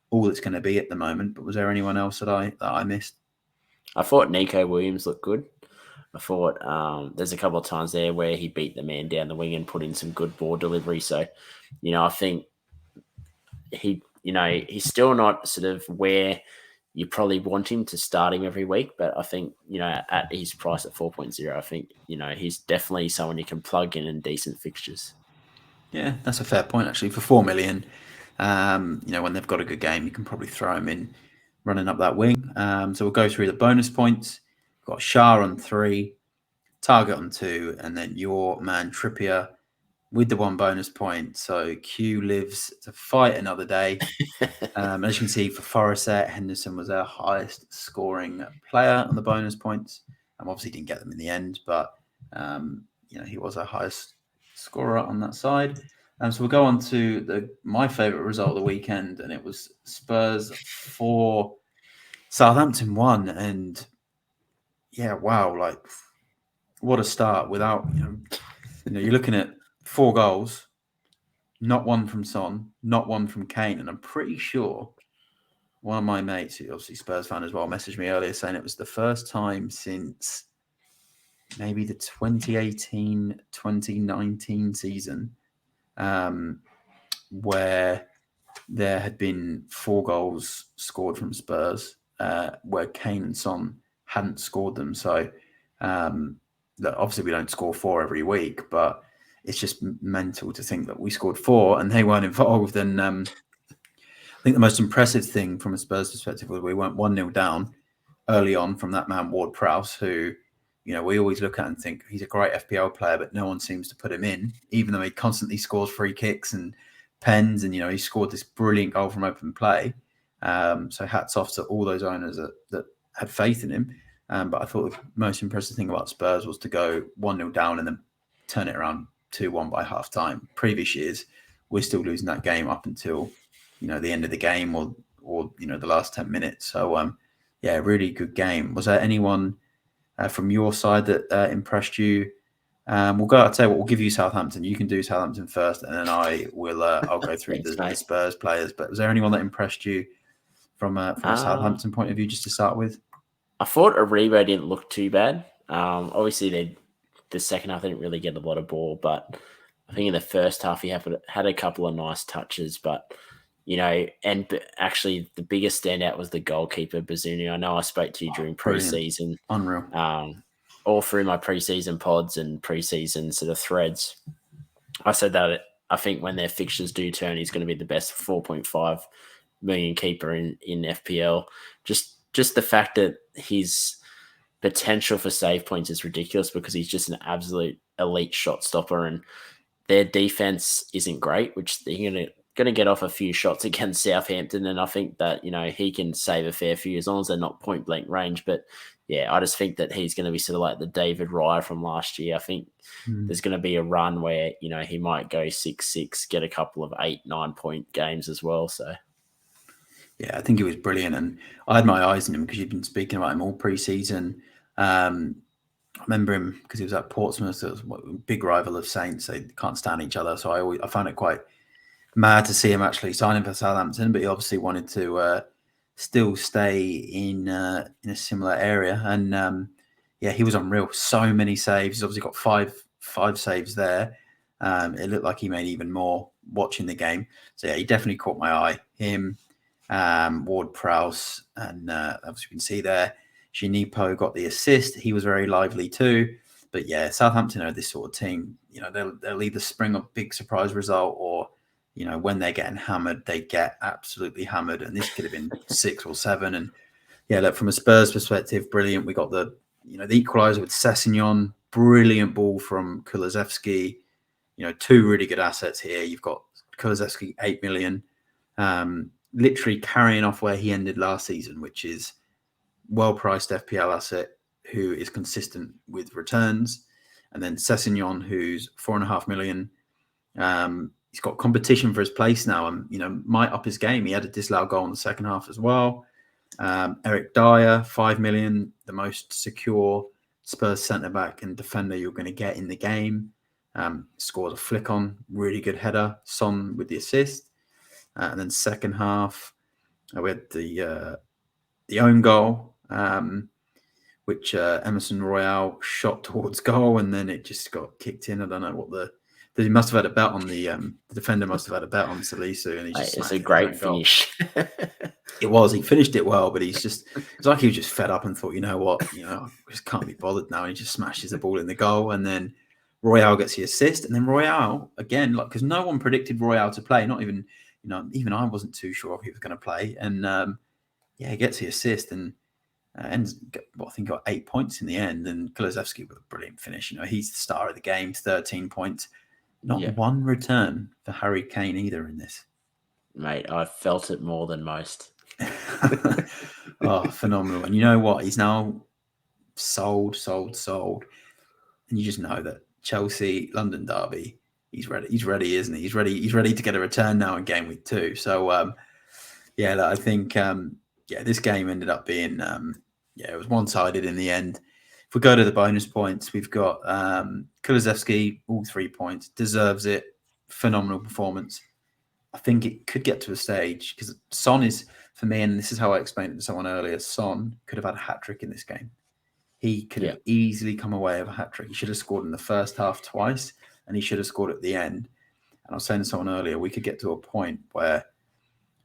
all it's going to be at the moment. But was there anyone else that I missed? I thought Nico Williams looked good. I thought there's a couple of times there where he beat the man down the wing and put in some good ball delivery. So, I think he's still not sort of where you probably want him to start him every week. But I think, at his price at 4.0, I think, he's definitely someone you can plug in decent fixtures. Yeah, that's a fair point, actually. For 4 million, when they've got a good game, you can probably throw him in running up that wing. So we'll go through the bonus points. We've got Shah on 3, Target on 2, and then your man Trippier with the 1 bonus point. So Q lives to fight another day. As you can see, for Forest there, Henderson was our highest scoring player on the bonus points. Obviously didn't get them in the end, but he was our highest scorer on that side. So we'll go on to my favourite result of the weekend, and it was Spurs 4, Southampton 1. And wow, like what a start! Without you're looking at 4 goals, not one from Son, not one from Kane, and I'm pretty sure one of my mates, who's obviously Spurs fan as well, messaged me earlier saying it was the first time since maybe the 2018-2019 season where there had been 4 goals scored from Spurs where Kane and Son hadn't scored them. So obviously we don't score 4 every week, but it's just mental to think that we scored 4 and they weren't involved. And I think the most impressive thing from a Spurs perspective was we went 1-0 down early on from that man Ward-Prowse, who we always look at and think he's a great FPL player, but no one seems to put him in, even though he constantly scores free kicks and pens, and he scored this brilliant goal from open play. So hats off to all those owners that had faith in him. But I thought the most impressive thing about Spurs was to go 1-0 down and then turn it around 2-1 by half time. Previous years, we're still losing that game up until the end of the game or the last 10 minutes. So really good game. Was there anyone from your side that impressed you? I'll tell you what, we'll give you Southampton. You can do Southampton first, and then I'll go through the Spurs players. But was there anyone that impressed you from a Southampton point of view, just to start with? I thought Aribo didn't look too bad. Obviously, the second half they didn't really get a lot of ball, but I think in the first half he had a couple of nice touches. But and actually the biggest standout was the goalkeeper, Bazunu. I know I spoke to you during pre-season. Unreal. All through my pre-season pods and pre-season sort of threads, I said that I think when their fixtures do turn, he's going to be the best 4.5 million keeper in FPL. Just the fact that his potential for save points is ridiculous because he's just an absolute elite shot stopper, and their defense isn't great, which they're going to get off a few shots against Southampton, and I think that he can save a fair few as long as they're not point blank range. But I just think that he's going to be sort of like the David Raya from last year. I think there's going to be a run where he might go 6-6, get a couple of 8-9 point games as well. So I think he was brilliant, and I had my eyes on him because you've been speaking about him all pre-season. I remember him because he was at Portsmouth, so it was a big rival of Saints. They can't stand each other, so I found it quite mad to see him actually signing for Southampton, but he obviously wanted to still stay in a similar area. And he was unreal. So many saves. He's obviously got five saves there. It looked like he made even more watching the game. So yeah, he definitely caught my eye. Him, Ward-Prowse, and as you can see there, Shinipo got the assist. He was very lively too. But yeah, Southampton are this sort of team. They'll either spring a big surprise result, or when they're getting hammered, they get absolutely hammered. And this could have been 6 or 7. And yeah, look, from a Spurs perspective, brilliant. We got the equaliser with Sessegnon, brilliant ball from Kulusevski. 2 really good assets here. You've got Kulusevski, 8 million, literally carrying off where he ended last season, which is well-priced FPL asset who is consistent with returns. And then Sessegnon, who's 4.5 million. He's got competition for his place now and, might up his game. He had a disallowed goal in the second half as well. Eric Dyer, 5 million, the most secure Spurs centre-back and defender you're going to get in the game. Scores a flick on, really good header. Son with the assist. And then second half, we had the own goal, which Emerson Royale shot towards goal, and then it just got kicked in. I don't know what he must have had a bet on the defender must have had a bet on Salisu, and he just it's a great finish. It was. He finished it well, but it's like he was just fed up and thought, you know what, I just can't be bothered now. And he just smashes the ball in the goal, and then Royale gets the assist, and then Royale again, because no one predicted Royale to play, not even even I wasn't too sure if he was going to play, and he gets the assist and ends. I think got 8 points in the end, and Kulusevski with a brilliant finish. He's the star of the game, 13 points. Not one return for Harry Kane either in this. Mate, I felt it more than most. Oh, phenomenal. And you know what? He's now sold. And you just know that Chelsea, London derby, he's ready. He's ready, isn't he? He's ready to get a return now in game week 2. So, I think, this game ended up being, it was one-sided in the end. If we go to the bonus points, we've got Kulusevski, all 3 points, deserves it. Phenomenal performance. I think it could get to a stage because Son is, for me, and this is how I explained it to someone earlier, Son could have had a hat-trick in this game. He could have easily come away with a hat-trick. He should have scored in the first half twice, and he should have scored at the end. And I was saying to someone earlier, we could get to a point where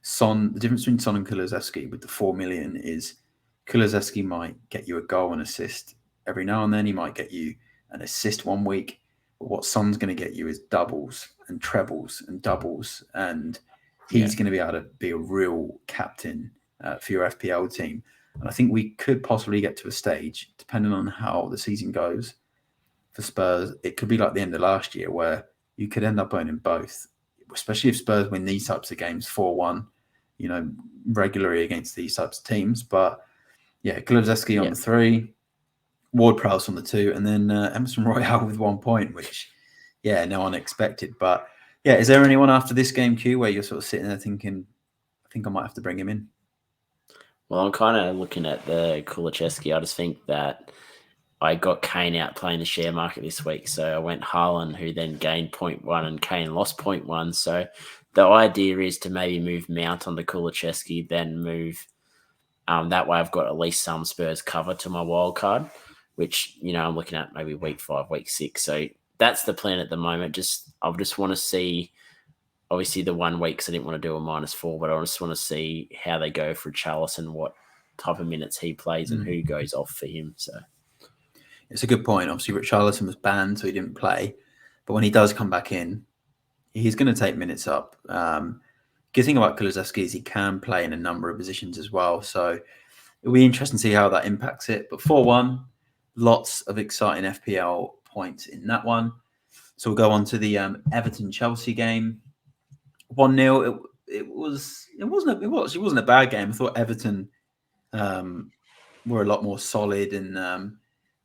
the difference between Son and Kulusevski with the 4 million is Kulusevski might get you a goal and assist every now and then. He might get you an assist one week. But what Son's going to get you is doubles and trebles and doubles. And he's going to be able to be a real captain for your FPL team. And I think we could possibly get to a stage, depending on how the season goes for Spurs. It could be like the end of last year where you could end up owning both, especially if Spurs win these types of games 4-1, regularly against these types of teams. But Kulusevski on the 3, Ward-Prowse on the 2, and then Emerson Royale with 1 point, which, no one expected. But, is there anyone after this game, Q, where you're sort of sitting there thinking, I think I might have to bring him in? Well, I'm kind of looking at the Kulusevski. I just think that I got Kane out playing the share market this week. So I went Haaland, who then gained 0.1, and Kane lost 0.1. So the idea is to maybe move Mount onto Kulusevski, then move. That way I've got at least some Spurs cover to my wild card, which, I'm looking at maybe week 5, week 6. So that's the plan at the moment. I just want to see, obviously the 1 week, because I didn't want to do a -4, but I just want to see how they go for Richarlison, what type of minutes he plays and who goes off for him. So it's a good point. Obviously, Richarlison was banned, so he didn't play. But when he does come back in, he's going to take minutes up. Good thing about Kulusevski is he can play in a number of positions as well. So it'll be interesting to see how that impacts it. But 4-1, lots of exciting FPL points in that one. So we'll go on to the Everton-Chelsea game. 1-0. It wasn't a bad game. I thought Everton were a lot more solid, and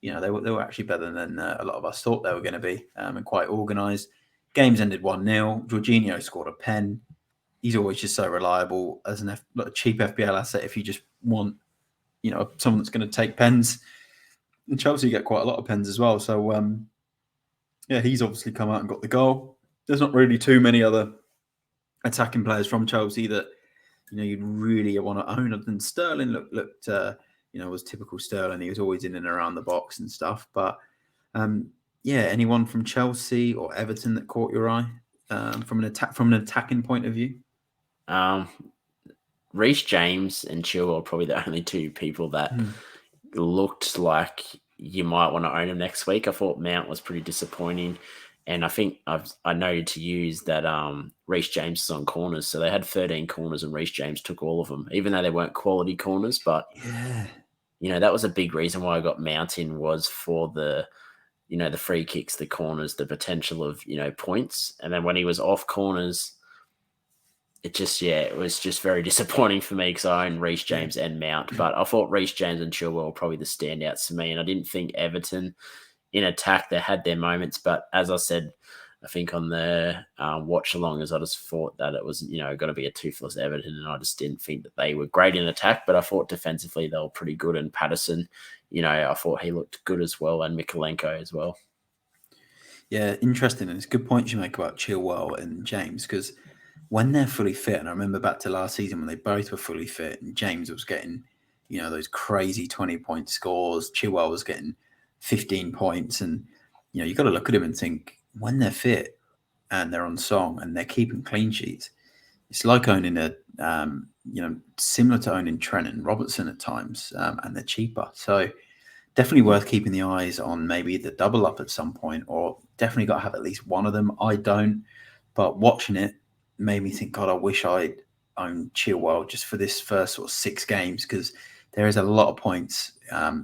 they were actually better than a lot of us thought they were going to be, and quite organised. Games ended 1-0. Jorginho scored a pen. He's always just so reliable as a cheap FPL asset. If you just want, someone that's going to take pens, and Chelsea get quite a lot of pens as well. So he's obviously come out and got the goal. There's not really too many other attacking players from Chelsea that you'd really want to own. Other than Sterling looked was typical Sterling. He was always in and around the box and stuff. But anyone from Chelsea or Everton that caught your eye from an attacking point of view? Reece James and Chilwell are probably the only two people that looked like you might want to own him next week. I thought Mount was pretty disappointing. And I think I noted to use that Reece James is on corners. So they had 13 corners and Reece James took all of them, even though they weren't quality corners. But, that was a big reason why I got Mount in, was for the free kicks, the corners, the potential of, points. And then when he was off corners, it was just very disappointing for me because I own Reece James and Mount. But I thought Reece James and Chilwell were probably the standouts for me. And I didn't think Everton in attack, they had their moments. But as I said, I think on the watch along, I just thought that it was, going to be a toothless Everton. And I just didn't think that they were great in attack. But I thought defensively they were pretty good. And Patterson, I thought he looked good as well. And Mikolenko as well. Yeah, interesting. And it's good points you make about Chilwell and James, because when they're fully fit, and I remember back to last season when they both were fully fit and James was getting, those crazy 20-point scores, Chilwell was getting 15 points. And, you got to look at him and think, when they're fit and they're on song and they're keeping clean sheets, it's like owning similar to owning Trent and Robertson at times, and they're cheaper. So definitely worth keeping the eyes on, maybe the double up at some point, or definitely got to have at least one of them. I don't, but watching it made me think, God, I wish I'd owned Chilwell just for this first sort of 6 games, because there is a lot of points.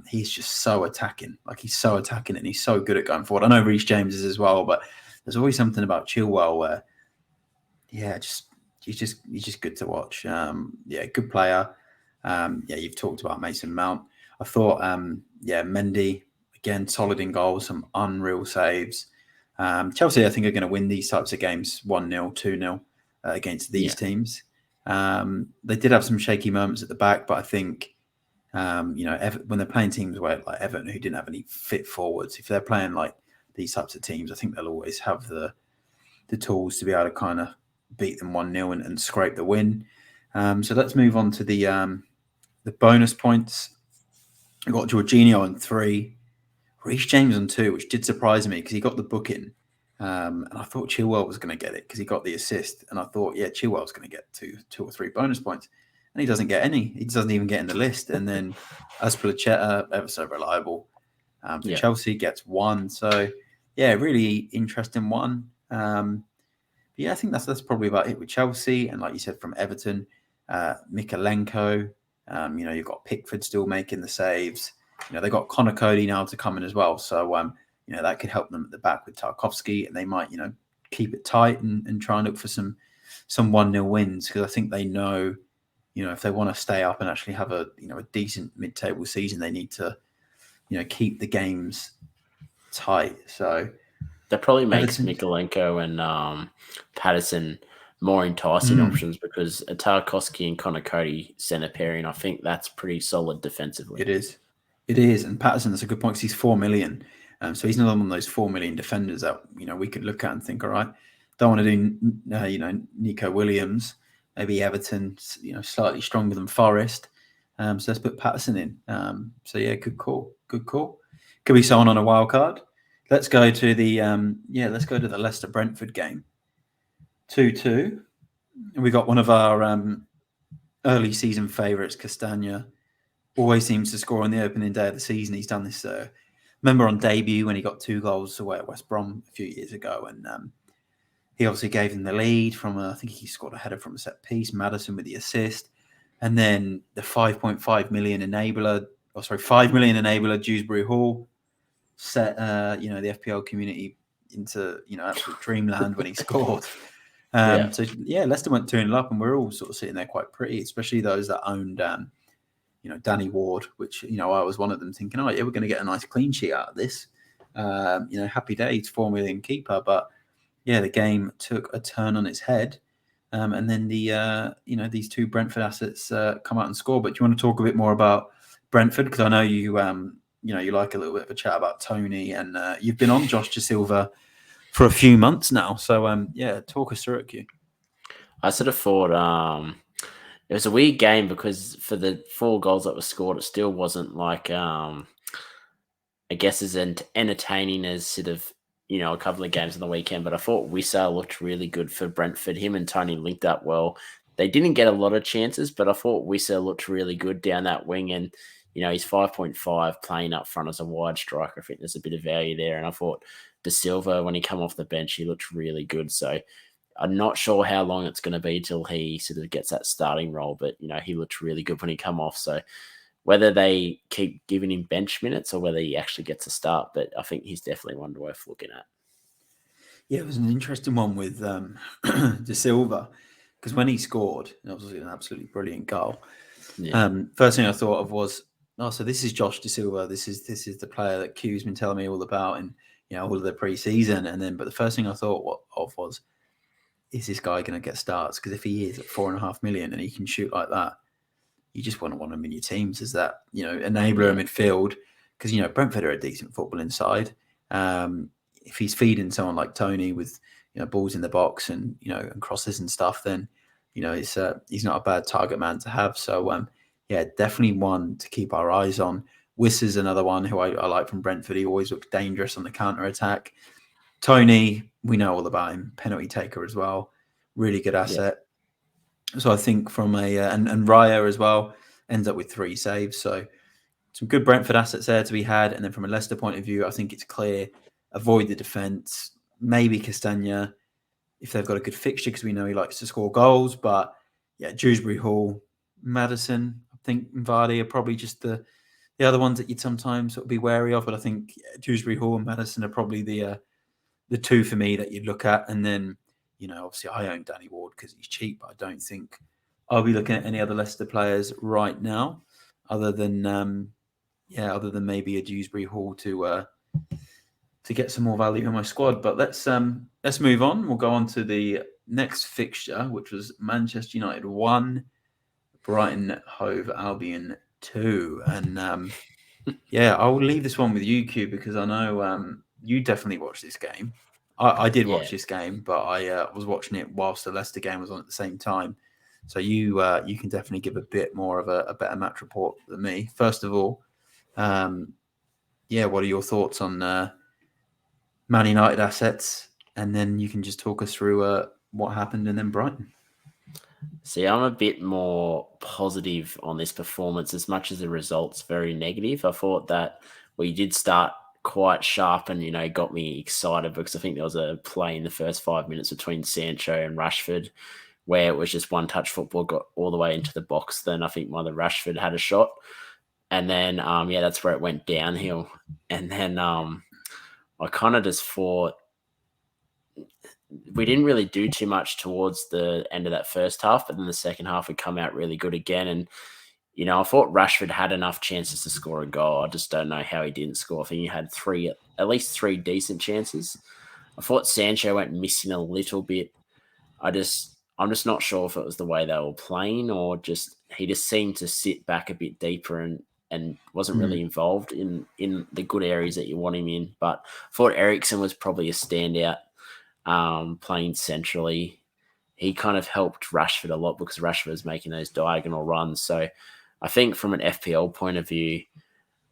He's just so attacking. He's so attacking and he's so good at going forward. I know Reece James is as well, but there's always something about Chilwell where, he's just good to watch. Good player. You've talked about Mason Mount. I thought, Mendy, again, solid in goals, some unreal saves. Chelsea, I think, are going to win these types of games 1-0, 2-0 against these teams. They did have some shaky moments at the back, but I think, when they're playing teams where, like Everton, who didn't have any fit forwards, if they're playing like these types of teams, I think they'll always have the tools to be able to kind of beat them 1-0 and scrape the win. So let's move on to the bonus points. I got Jorginho on 3, Reece James on 2, which did surprise me because he got the booking. And I thought Chilwell was going to get it because he got the assist. And I thought, Chilwell's going to get two or three bonus points. And he doesn't get any. He doesn't even get in the list. And then Azpilicueta, ever so reliable, for Chelsea, gets 1. So, really interesting one. I think that's probably about it with Chelsea. And like you said, from Everton, Mikolenko, you've got Pickford still making the saves. They've got Connor Cody now to come in as well. So, that could help them at the back with Tarkowski, and they might, keep it tight and try and look for some 1-0 wins, because I think they know, if they want to stay up and actually have a decent mid-table season, they need to, keep the games tight. So that probably makes Mikolenko and Patterson more enticing options, because a Tarkowski and Connor Cody centre pairing, I think that's pretty solid defensively. It is. And Patterson, that's a good point, because he's 4 million. So he's not one of those 4 million defenders that, we could look at and think, all right, don't want to do, Nico Williams, maybe Everton, slightly stronger than Forest. So let's put Patterson in. Good call. Could be someone on a wild card. Let's go to the Leicester Brentford game. 2-2. We got one of our early season favourites, Castagna. Always seems to score on the opening day of the season. He's done this. Remember on debut when he got 2 goals away at West Brom a few years ago, and he obviously gave them the lead from I think he scored a header from a set piece. Maddison with the assist, and then the 5.5 million enabler. 5 million enabler, Dewsbury Hall, set the FPL community into absolute dreamland when he scored. Leicester went 2-0 up, and we're all sort of sitting there quite pretty, especially those that owned Danny Ward, which I was one of them, thinking, we're going to get a nice clean sheet out of this. Happy days, 4 million keeper, but the game took a turn on its head, and then these 2 Brentford assets come out and score. But do you want to talk a bit more about Brentford, because I know you you like a little bit of a chat about Tony, and you've been on Josh De Silva for a few months now. So talk us through it, Q. I sort of thought it was a weird game, because for the 4 goals that were scored, it still wasn't like I guess, as entertaining as sort of, a couple of games on the weekend, but I thought Wissa looked really good for Brentford. Him and Tony linked up well. They didn't get a lot of chances, but I thought Wissa looked really good down that wing. And, he's 5.5 playing up front as a wide striker. I think there's a bit of value there. And I thought De Silva, when he come off the bench, he looked really good. So I'm not sure how long it's going to be till he sort of gets that starting role, but, he looked really good when he come off. So whether they keep giving him bench minutes or whether he actually gets a start, but I think he's definitely one worth looking at. Yeah, it was an interesting one with De Silva, because when he scored, it was an absolutely brilliant goal. Yeah. First thing I thought of was, so this is Josh De Silva. This is the player that Q's been telling me all about, and all of the pre-season. And then, but the first thing I thought of was, is this guy going to get starts? Because if he is at 4.5 million and he can shoot like that, you just want him in your teams as that enabler in midfield. Because Brentford are a decent footballing side. If he's feeding someone like Tony with balls in the box and and crosses and stuff, then he's not a bad target man to have. So definitely one to keep our eyes on. Wiss is another one who I like from Brentford. He always looks dangerous on the counter attack. Tony, we know all about him, penalty taker as well, really good asset. Yeah. So I think from and Raya as well ends up with 3 saves. So some good Brentford assets there to be had. And then from a Leicester point of view, I think it's clear, avoid the defence, maybe Castagna if they've got a good fixture, because we know he likes to score goals. But yeah, Dewsbury Hall, Maddison, I think Vardy are probably just the other ones that you'd sometimes sort of be wary of. But I think Dewsbury Hall and Maddison are probably the 2 for me that you'd look at. And then, obviously I own Danny Ward because he's cheap. But I don't think I'll be looking at any other Leicester players right now, other than maybe a Dewsbury Hall to get some more value in my squad. But let's move on. We'll go on to the next fixture, which was Manchester United 1, Brighton Hove Albion 2. And I'll leave this one with you, Q, because I know you definitely watched this game. I did watch this game, but I was watching it whilst the Leicester game was on at the same time. So you can definitely give a bit more of a better match report than me. First of all, what are your thoughts on Man United assets? And then you can just talk us through what happened and then Brighton. See, I'm a bit more positive on this performance as much as the result's very negative. I thought that we did start quite sharp and, got me excited because I think there was a play in the first 5 minutes between Sancho and Rashford where it was just one-touch football, got all the way into the box. Then I think one of the Rashford had a shot. And then, that's where it went downhill. And then I kind of just thought we didn't really do too much towards the end of that first half, but then the second half would come out really good again. And, I thought Rashford had enough chances to score a goal. I just don't know how he didn't score. I think he had at least three decent chances. I thought Sancho went missing a little bit. I'm just not sure if it was the way they were playing or he just seemed to sit back a bit deeper and wasn't really involved in the good areas that you want him in. But I thought Eriksen was probably a standout playing centrally. He kind of helped Rashford a lot because Rashford was making those diagonal runs. So I think from an FPL point of view,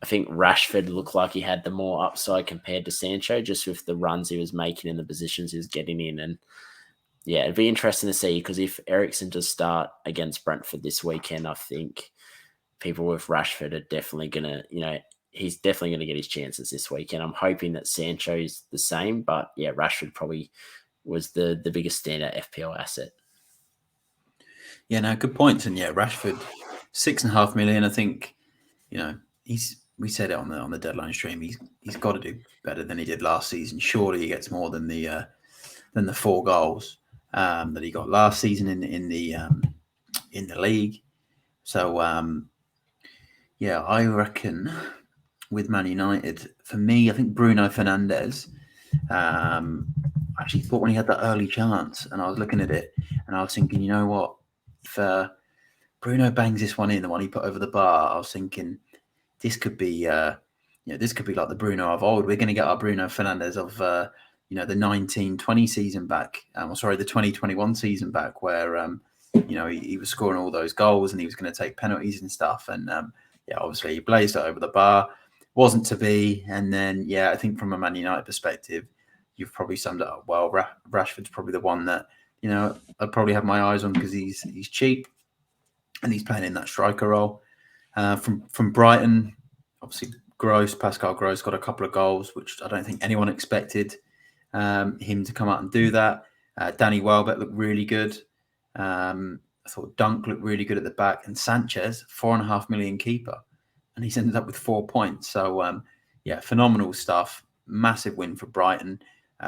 I think Rashford looked like he had the more upside compared to Sancho, just with the runs he was making and the positions he was getting in. And yeah, it'd be interesting to see because if Eriksen does start against Brentford this weekend, I think people with Rashford are definitely going to, he's definitely going to get his chances this weekend. I'm hoping that Sancho's the same, but yeah, Rashford probably was the biggest standout FPL asset. Yeah, no, good points. And yeah, Rashford, 6.5 million. I think, we said it on the deadline stream. He's got to do better than he did last season. Surely he gets more than the 4 goals that he got last season in the league. So I reckon with Man United, for me, I think Bruno Fernandes. I actually thought when he had that early chance, and I was looking at it, and I was thinking, you know what, if Bruno bangs this one in, the one he put over the bar, I was thinking this could be, this could be like the Bruno of old. We're going to get our Bruno Fernandes of, the 1920 season back. The 2021 season back, where he was scoring all those goals and he was going to take penalties and stuff. And obviously he blazed it over the bar. wasn't to be. And then, yeah, I think from a Man United perspective, you've probably summed it up well. Rashford's probably the one that, I'd probably have my eyes on because he's cheap and he's playing in that striker role. From Brighton, obviously Pascal Gross got a couple of goals, which I don't think anyone expected him to come out and do that. Danny Welbeck looked really good. I thought Dunk looked really good at the back, and Sanchez, 4.5 million keeper, and he's ended up with 4 points. So phenomenal stuff. Massive win for Brighton.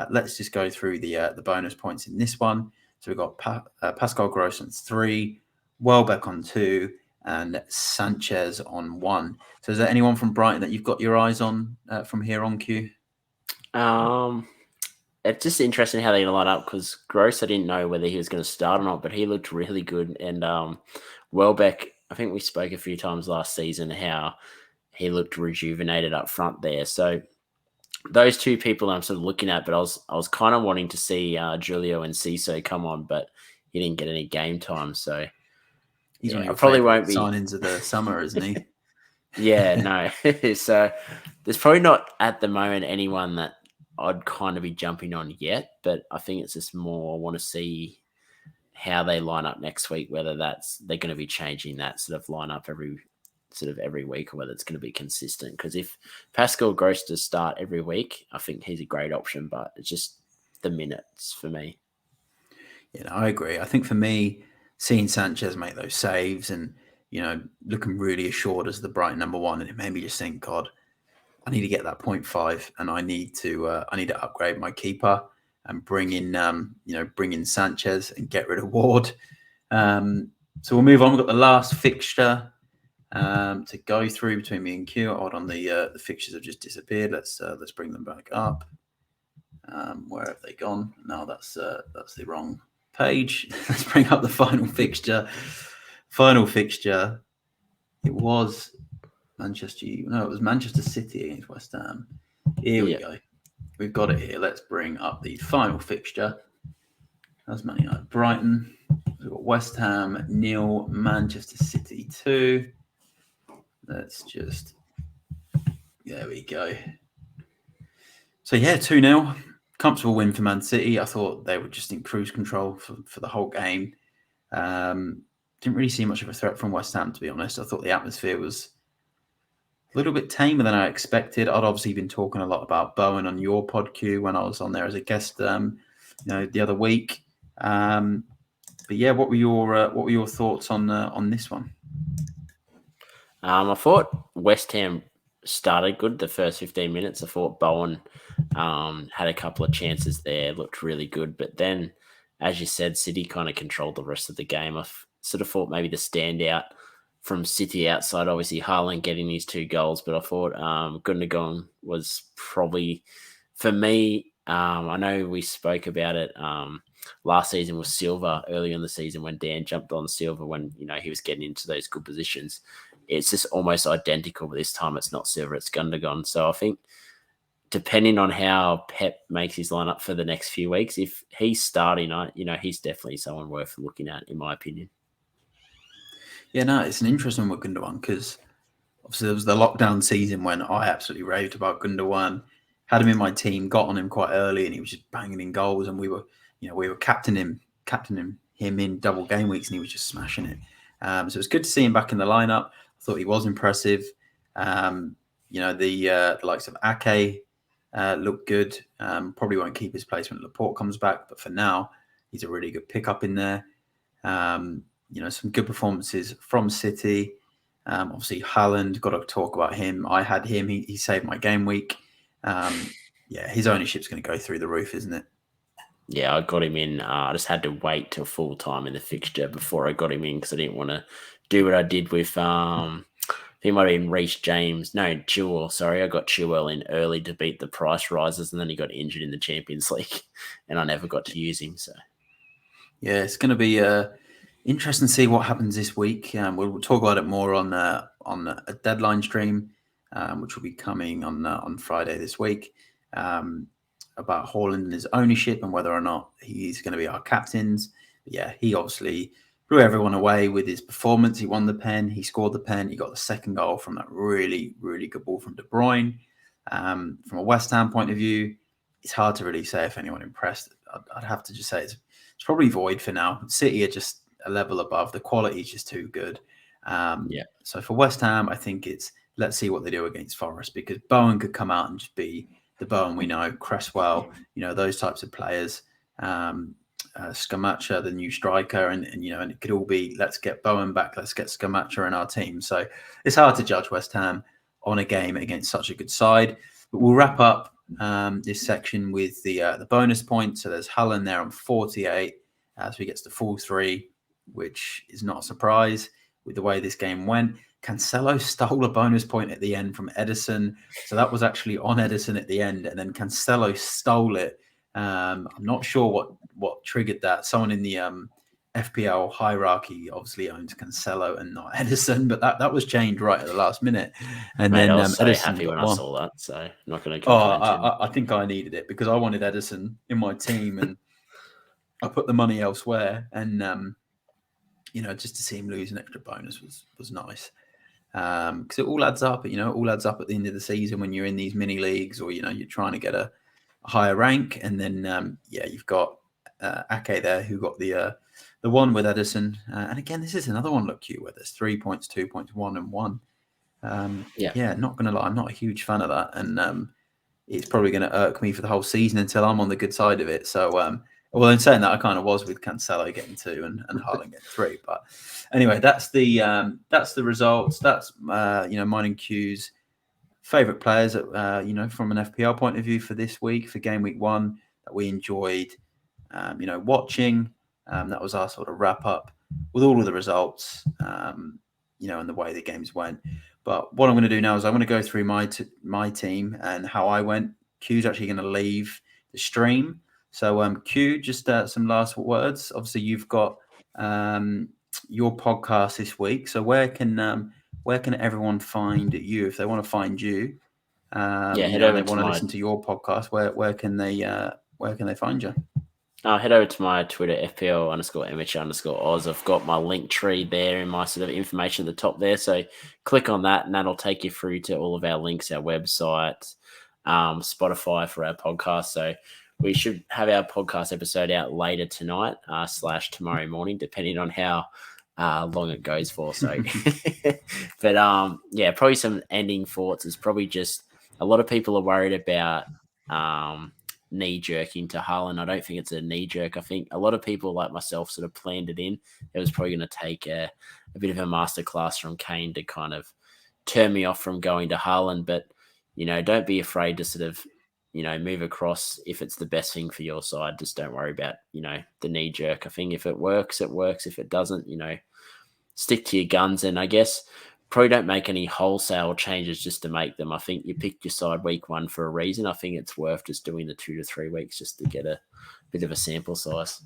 Let's just go through the bonus points in this one. So we've got Pascal Gross on 3, Welbeck on 2, and Sanchez on 1. So is there anyone from Brighton that you've got your eyes on from here on, Q? It's just interesting how they line up because Gross, I didn't know whether he was going to start or not, but he looked really good. And Welbeck, I think we spoke a few times last season how he looked rejuvenated up front there. So those two people I'm sort of looking at, but I was kind of wanting to see Julio and Ciso come on, but he didn't get any game time. So he's one of your probably won't be signings of the summer, isn't he? Yeah, no. So there's probably not at the moment anyone that I'd kind of be jumping on yet, but I think it's just more I want to see how they line up next week, whether they're going to be changing that sort of lineup every week or whether it's going to be consistent. Because if Pascal Gross does start every week, I think he's a great option, but it's just the minutes for me. Yeah, no, I agree. I think for me, seeing Sanchez make those saves and, looking really assured as the Brighton number 1, and it made me just think, God, I need to get that 0.5 and I need to upgrade my keeper and bring in Sanchez and get rid of Ward. So we'll move on. We've got the last fixture to go through between me and Q. Hold on, the fixtures have just disappeared. Let's bring them back up. Where have they gone? No, that's the wrong page. Let's bring up the final fixture. It was it was Manchester City against West Ham. Here we go. We've got it here. Let's bring up the final fixture. That's Man United Brighton. We've got West Ham 0, Manchester City 2. There we go. So 2-0. Comfortable win for Man City. I thought they were just in cruise control for the whole game. Didn't really see much of a threat from West Ham, to be honest. I thought the atmosphere was a little bit tamer than I expected. I'd obviously been talking a lot about Bowen on your pod, Q, when I was on there as a guest, the other week. But yeah, what were your thoughts on this one? I thought West Ham started good the first 15 minutes. I thought Bowen had a couple of chances there, looked really good. But then, as you said, City kind of controlled the rest of the game. I sort of thought maybe the standout from City outside, obviously Haaland getting these 2 goals, but I thought Gundogan was probably, for me, I know we spoke about it last season with Silva early in the season when Dan jumped on Silva when, he was getting into those good positions. It's just almost identical, but this time it's not Silva, it's Gundogan. So I think depending on how Pep makes his lineup for the next few weeks, if he's starting, he's definitely someone worth looking at, in my opinion. Yeah, no, it's an interesting one with Gundogan because obviously there was the lockdown season when I absolutely raved about Gundogan, had him in my team, got on him quite early, and he was just banging in goals, and we were captaining him in double game weeks, and he was just smashing it. So it's good to see him back in the lineup. I thought he was impressive. The likes of Ake looked good. Probably won't keep his place when Laporte comes back, but for now, he's a really good pickup in there. Some good performances from City. Obviously, Haaland, got to talk about him. I had him. He saved my game week. His ownership's going to go through the roof, isn't it? Yeah, I got him in. I just had to wait till full time in the fixture before I got him in because I didn't want to do what I did with, I think it might have been Reece James. No, Chilwell. Sorry, I got Chilwell in early to beat the price rises, and then he got injured in the Champions League, and I never got to use him. So, yeah, it's going to be interesting to see what happens this week. We'll talk about it more on a deadline stream, which will be coming on Friday this week, about Haaland and his ownership and whether or not he's going to be our captains. But yeah, he obviously blew everyone away with his performance. He won the pen. He scored the pen. He got the second goal from that really, really good ball from De Bruyne. From a West Ham point of view, it's hard to really say if anyone impressed. I'd have to just say it's probably void for now. City are just a level above. The quality is just too good. So for West Ham, I think it's let's see what they do against Forest, because Bowen could come out and just be the Bowen we know, Cresswell, those types of players. Scamacca, the new striker, and it could all be let's get Bowen back, let's get Scamacca in our team. So it's hard to judge West Ham on a game against such a good side. But we'll wrap up this section with the bonus points. So there's Hullen there on 48, so he gets the full 3, which is not a surprise with the way this game went. Cancelo stole a bonus point at the end from Edison, so that was actually on Edison at the end, and then Cancelo stole it. I'm not sure what triggered that. Someone in the FPL hierarchy obviously owns Cancelo and not Edison, but that was changed right at the last minute. And Mate, then I was so Edison happy when I saw that, so I'm not going to complain. I think I needed it because I wanted Edison in my team, and I put the money elsewhere. And just to see him lose an extra bonus was nice. Because it all adds up. It all adds up at the end of the season when you're in these mini leagues, or you're trying to get a higher rank. And then you've got Ake there who got the one with Edison. And again, this is another one, look, Q, where there's 3 points, 2 points, 1 and 1. Not gonna lie, I'm not a huge fan of that, and it's probably going to irk me for the whole season until I'm on the good side of it. So well, in saying that, I kind of was with Cancelo getting 2 and Haaland getting 3. But anyway, that's the results. That's mine and Q's favorite players from an FPL point of view for this week, for game week 1, that we enjoyed watching. That was our sort of wrap up with all of the results, and the way the games went. But what I'm going to do now is I'm going to go through my team and how I went. Q's actually going to leave the stream. So Q, just some last words. Obviously, you've got your podcast this week. So where can everyone find you if they want to find you? Head over they want to listen to your podcast. Where can they find you? Head over to my Twitter, FPL_amateur_Oz. I've got my link tree there in my sort of information at the top there. So click on that and that'll take you through to all of our links, our website, Spotify for our podcast. So we should have our podcast episode out later tonight / tomorrow morning, depending on how long it goes for. So, but probably some ending thoughts is probably just a lot of people are worried about knee jerking to Haaland. I don't think it's a knee jerk. I think a lot of people like myself sort of planned it in. It was probably going to take a bit of a masterclass from Kane to kind of turn me off from going to Haaland. But, don't be afraid to sort of, move across if it's the best thing for your side. Just don't worry about, the knee jerk. I think if it works, it works. If it doesn't, stick to your guns. And I guess probably don't make any wholesale changes just to make them. I think you picked your side week 1 for a reason. I think it's worth just doing the 2 to 3 weeks just to get a bit of a sample size.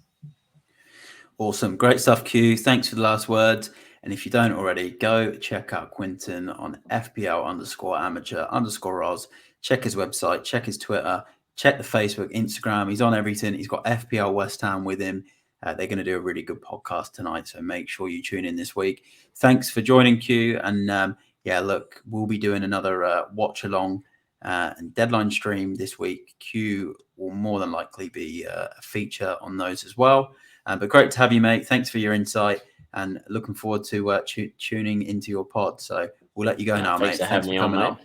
Awesome. Great stuff, Q. Thanks for the last words. And if you don't already, go check out Quinton on FPL_amateur_Oz. Check his website, check his Twitter, check the Facebook, Instagram. He's on everything. He's got FPL West Ham with him. They're going to do a really good podcast tonight, so make sure you tune in this week. Thanks for joining, Q. And look, we'll be doing another watch along and deadline stream this week. Q will more than likely be a feature on those as well. But great to have you, mate. Thanks for your insight, and looking forward to tuning into your pod. So we'll let you go now, mate. Thanks for coming on.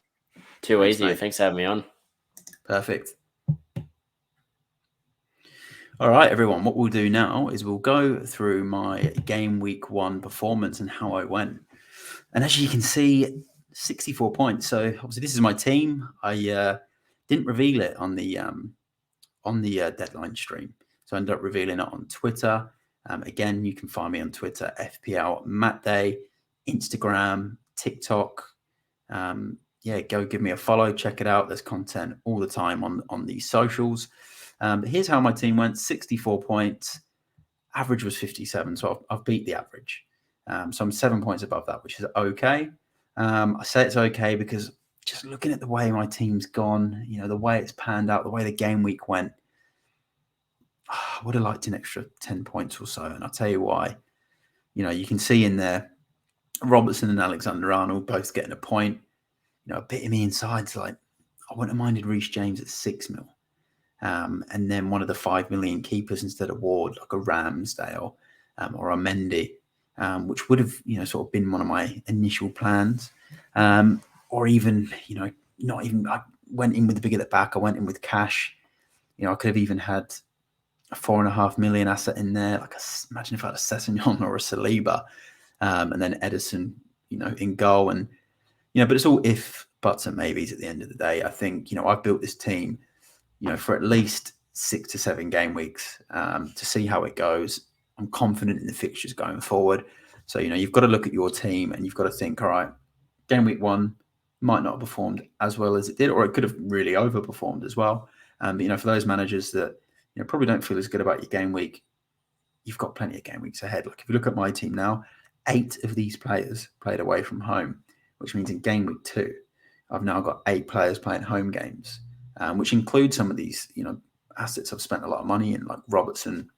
Too easy. Mate. Thanks for having me on. Perfect. All right, everyone, what we'll do now is we'll go through my game week 1 performance and how I went. And as you can see, 64 points. So obviously this is my team. I didn't reveal it on the deadline stream. So I ended up revealing it on Twitter. Again, you can find me on Twitter, FPLMattDay, Instagram, TikTok. Go give me a follow. Check it out. There's content all the time on these socials. But here's how my team went: 64 points. Average was 57, so I've beat the average. So I'm 7 points above that, which is okay. I say it's okay because just looking at the way my team's gone, the way it's panned out, the way the game week went, I would have liked an extra 10 points or so. And I'll tell you why. You can see in there, Robertson and Alexander-Arnold both getting a point. A bit of me inside's like, I wouldn't have minded Reece James at 6 mil. And then one of the 5 million keepers instead of Ward, like a Ramsdale or a Mendy, which would have, sort of been one of my initial plans. Or even, not even, I went in with the big at the back. I went in with cash. I could have even had a 4.5 million asset in there. Imagine if I had a Sessegnon or a Saliba, and then Edison, in goal. And, but it's all if, buts and maybes at the end of the day. I think, I've built this team, for at least 6 to 7 game weeks to see how it goes. I'm confident in the fixtures going forward. So, you've got to look at your team and you've got to think, all right, game week 1 might not have performed as well as it did, or it could have really overperformed as well. But, for those managers that, probably don't feel as good about your game week, you've got plenty of game weeks ahead. Like if you look at my team now, 8 of these players played away from home, which means in game week 2, I've now got 8 players playing home games, which includes some of these, assets I've spent a lot of money in, like Robertson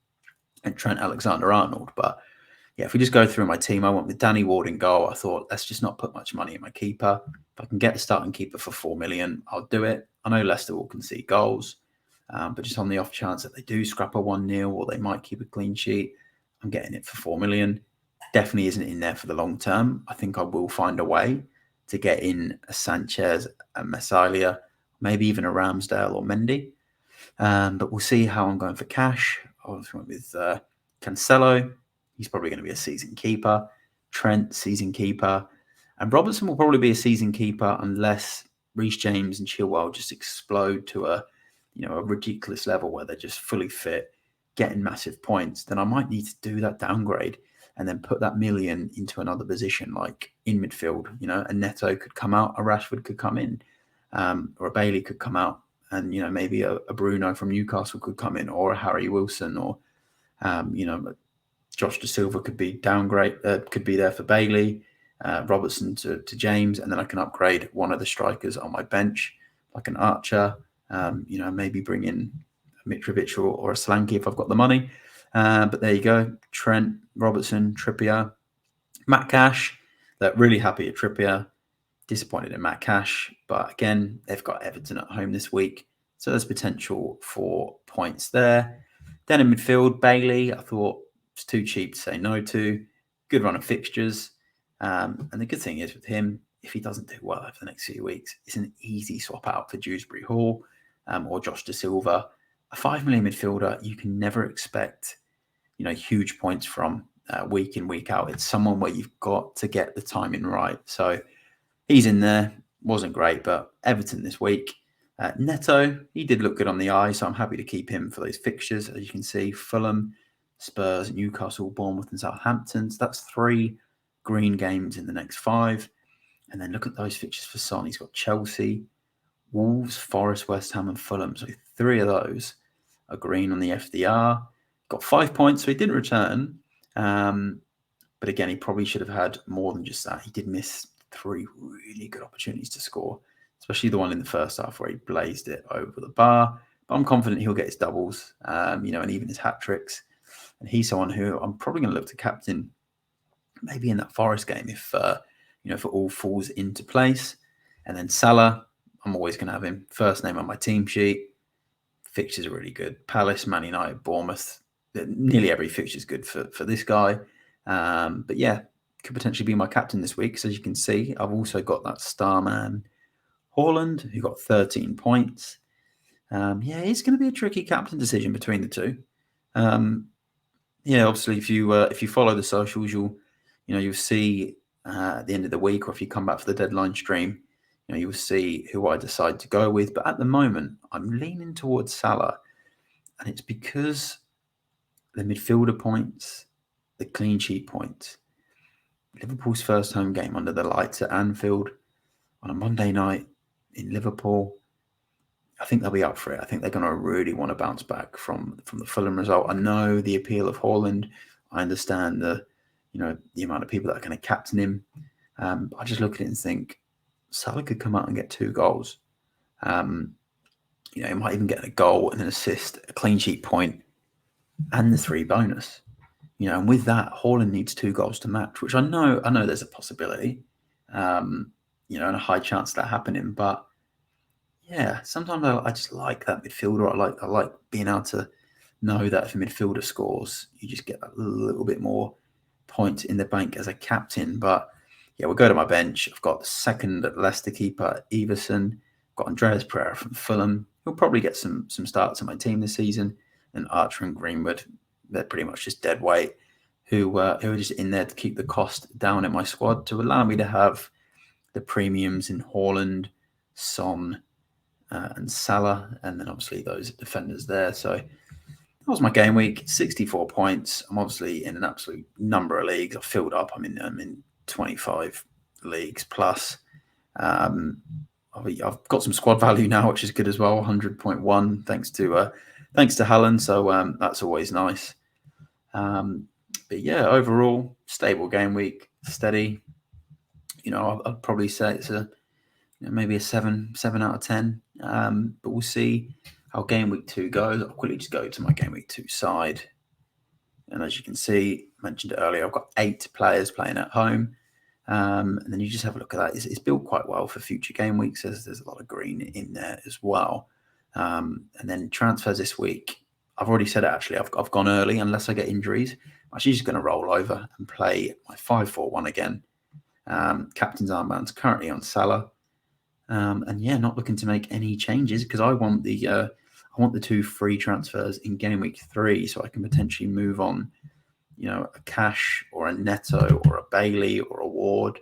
and Trent Alexander-Arnold. But yeah, if we just go through my team, I went with Danny Ward in goal. I thought, let's just not put much money in my keeper. If I can get the starting keeper for 4 million, I'll do it. I know Leicester will concede goals, but just on the off chance that they do scrap a 1-0 or they might keep a clean sheet, I'm getting it for 4 million. Definitely isn't in there for the long term. I think I will find a way to get in a Sanchez, a Messiah, maybe even a Ramsdale or Mendy. But we'll see how I'm going for cash. I went with Cancelo. He's probably going to be a season keeper. Trent, season keeper. And Robertson will probably be a season keeper unless Reece James and Chilwell just explode to a ridiculous level where they're just fully fit, getting massive points. Then I might need to do that downgrade and then put that million into another position, like in midfield. A Neto could come out, a Rashford could come in, or a Bailey could come out, and maybe a Bruno from Newcastle could come in, or a Harry Wilson, or Josh De Silva could be could be there for Bailey, Robertson to James, and then I can upgrade one of the strikers on my bench, like an Archer. Maybe bring in a Mitrovic or a Slanky if I've got the money. But there you go. Trent, Robertson, Trippier, Matt Cash. They're really happy at Trippier. Disappointed in Matt Cash. But again, they've got Everton at home this week. So there's potential for points there. Then in midfield, Bailey, I thought it's too cheap to say no to. Good run of fixtures. And the good thing is with him, if he doesn't do well over the next few weeks, it's an easy swap out for Dewsbury Hall or Josh De Silva. A 5 million midfielder, you can never expect, huge points from week in, week out. It's someone where you've got to get the timing right. So he's in there. Wasn't great, but Everton this week. Neto, he did look good on the eye, so I'm happy to keep him for those fixtures. As you can see, Fulham, Spurs, Newcastle, Bournemouth and Southampton. So that's 3 green games in the next 5. And then look at those fixtures for Son. He's got Chelsea, Wolves, Forest, West Ham and Fulham. So 3 of those are green on the FDR. Got 5 points, so he didn't return. But again, he probably should have had more than just that. He did miss 3 really good opportunities to score, especially the one in the first half where he blazed it over the bar. But I'm confident he'll get his doubles, and even his hat-tricks. And he's someone who I'm probably going to look to captain maybe in that Forest game if it all falls into place. And then Salah, I'm always going to have him. First name on my team sheet. Fixtures are really good. Palace, Man United, Bournemouth. Nearly every fixture is good for this guy. But yeah, could potentially be my captain this week. So as you can see, I've also got that star man, Haaland, who got 13 points. It's going to be a tricky captain decision between the two. Obviously, if you follow the socials, you'll see at the end of the week, or if you come back for the deadline stream, you'll see who I decide to go with. But at the moment, I'm leaning towards Salah, and it's because the midfielder points, the clean sheet points. Liverpool's first home game under the lights at Anfield on a Monday night in Liverpool. I think they'll be up for it. I think they're going to really want to bounce back from the Fulham result. I know the appeal of Haaland. I understand the amount of people that are going to captain him. I just look at it and think Salah could come out and get 2 goals. He might even get a goal and an assist, a clean sheet point, and the 3 bonus. and with that, Haaland needs 2 goals to match, which I know there's a possibility, and a high chance of that happening. But yeah, sometimes I just like that midfielder. I like being able to know that if a midfielder scores, you just get a little bit more points in the bank as a captain. But yeah, we'll go to my bench. I've got the second Leicester keeper, Everson. I've got Andreas Pereira from Fulham. He'll probably get some starts on my team this season. And Archer and Greenwood, they're pretty much just dead weight, who are just in there to keep the cost down in my squad to allow me to have the premiums in Haaland, Son, and Salah, and then obviously those defenders there. So that was my game week. 64 points. I'm obviously in an absolute number of leagues. I've filled up. I'm in 25 leagues plus. I've got some squad value now, which is good as well. 100.1 thanks to Haaland. So that's always nice. But yeah, overall stable game week, steady. I'd probably say it's maybe a 7 out of 10. But we'll see how game week 2 goes. I'll quickly just go to my game week 2 side. And as you can see, I mentioned it earlier, I've got 8 players playing at home. And then you just have a look at that. It's built quite well for future game weeks. There's a lot of green in there as well. And then transfers this week. I've already said it, actually. I've gone early unless I get injuries. I'm actually just going to roll over and play my 5-4-1 again. Captain's armband's currently on Salah. And yeah, not looking to make any changes because I want the 2 free transfers in game week 3 so I can potentially move on, a Cash or a Neto or a Bailey or a Ward,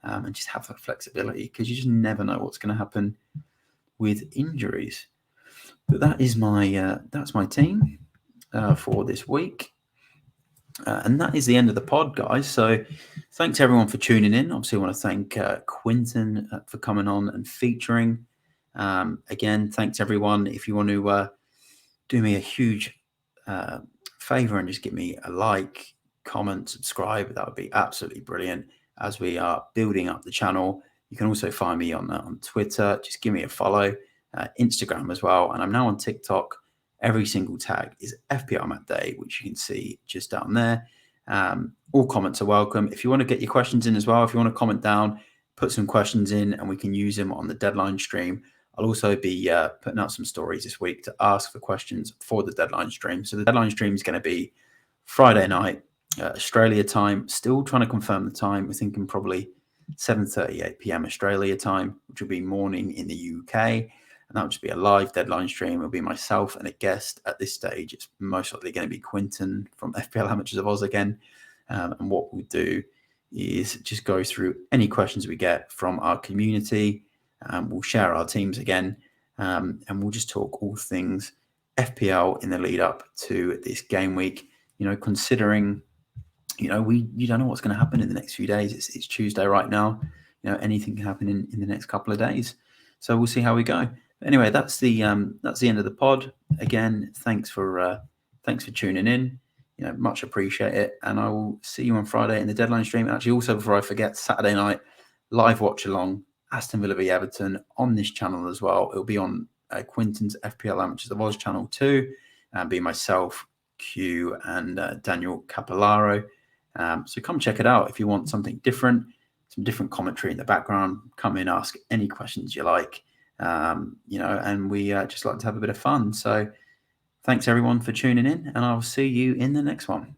and just have that flexibility because you just never know what's going to happen with injuries. But that is that's my team for this week. And that is the end of the pod, guys. So thanks everyone for tuning in. Obviously, I want to thank Quinton for coming on and featuring. Again, thanks everyone. If you want to do me a huge favor and just give me a like, comment, subscribe, that would be absolutely brilliant as we are building up the channel. You can also find me on Twitter. Just give me a follow. Instagram as well. And I'm now on TikTok. Every single tag is FPLMattDay, which you can see just down there. All comments are welcome. If you want to get your questions in as well, if you want to comment down, put some questions in and we can use them on the deadline stream. I'll also be putting out some stories this week to ask for questions for the deadline stream. So the deadline stream is going to be Friday night, Australia time. Still trying to confirm the time. We're thinking probably 7:38 p.m. Australia time, which will be morning in the UK. And that will just be a live deadline stream. It'll be myself and a guest. At this stage, it's most likely going to be Quinton from FPL Amateurs of Oz again. And what we'll do is just go through any questions we get from our community. We'll share our teams again. And we'll just talk all things FPL in the lead up to this game week. Considering, you don't know what's going to happen in the next few days. It's Tuesday right now. Anything can happen in the next couple of days. So we'll see how we go. Anyway, that's the end of the pod. Again, thanks for tuning in. Much appreciate it. And I will see you on Friday in the deadline stream. Actually, also before I forget, Saturday night live watch along Aston Villa v Everton on this channel as well. It'll be on Quinton's FPL Amateurs of Oz channel too, and be myself, Q, and Daniel Capillaro. So come check it out if you want something different, some different commentary in the background. Come in, ask any questions you like. And we just like to have a bit of fun. So thanks everyone for tuning in, and I'll see you in the next one.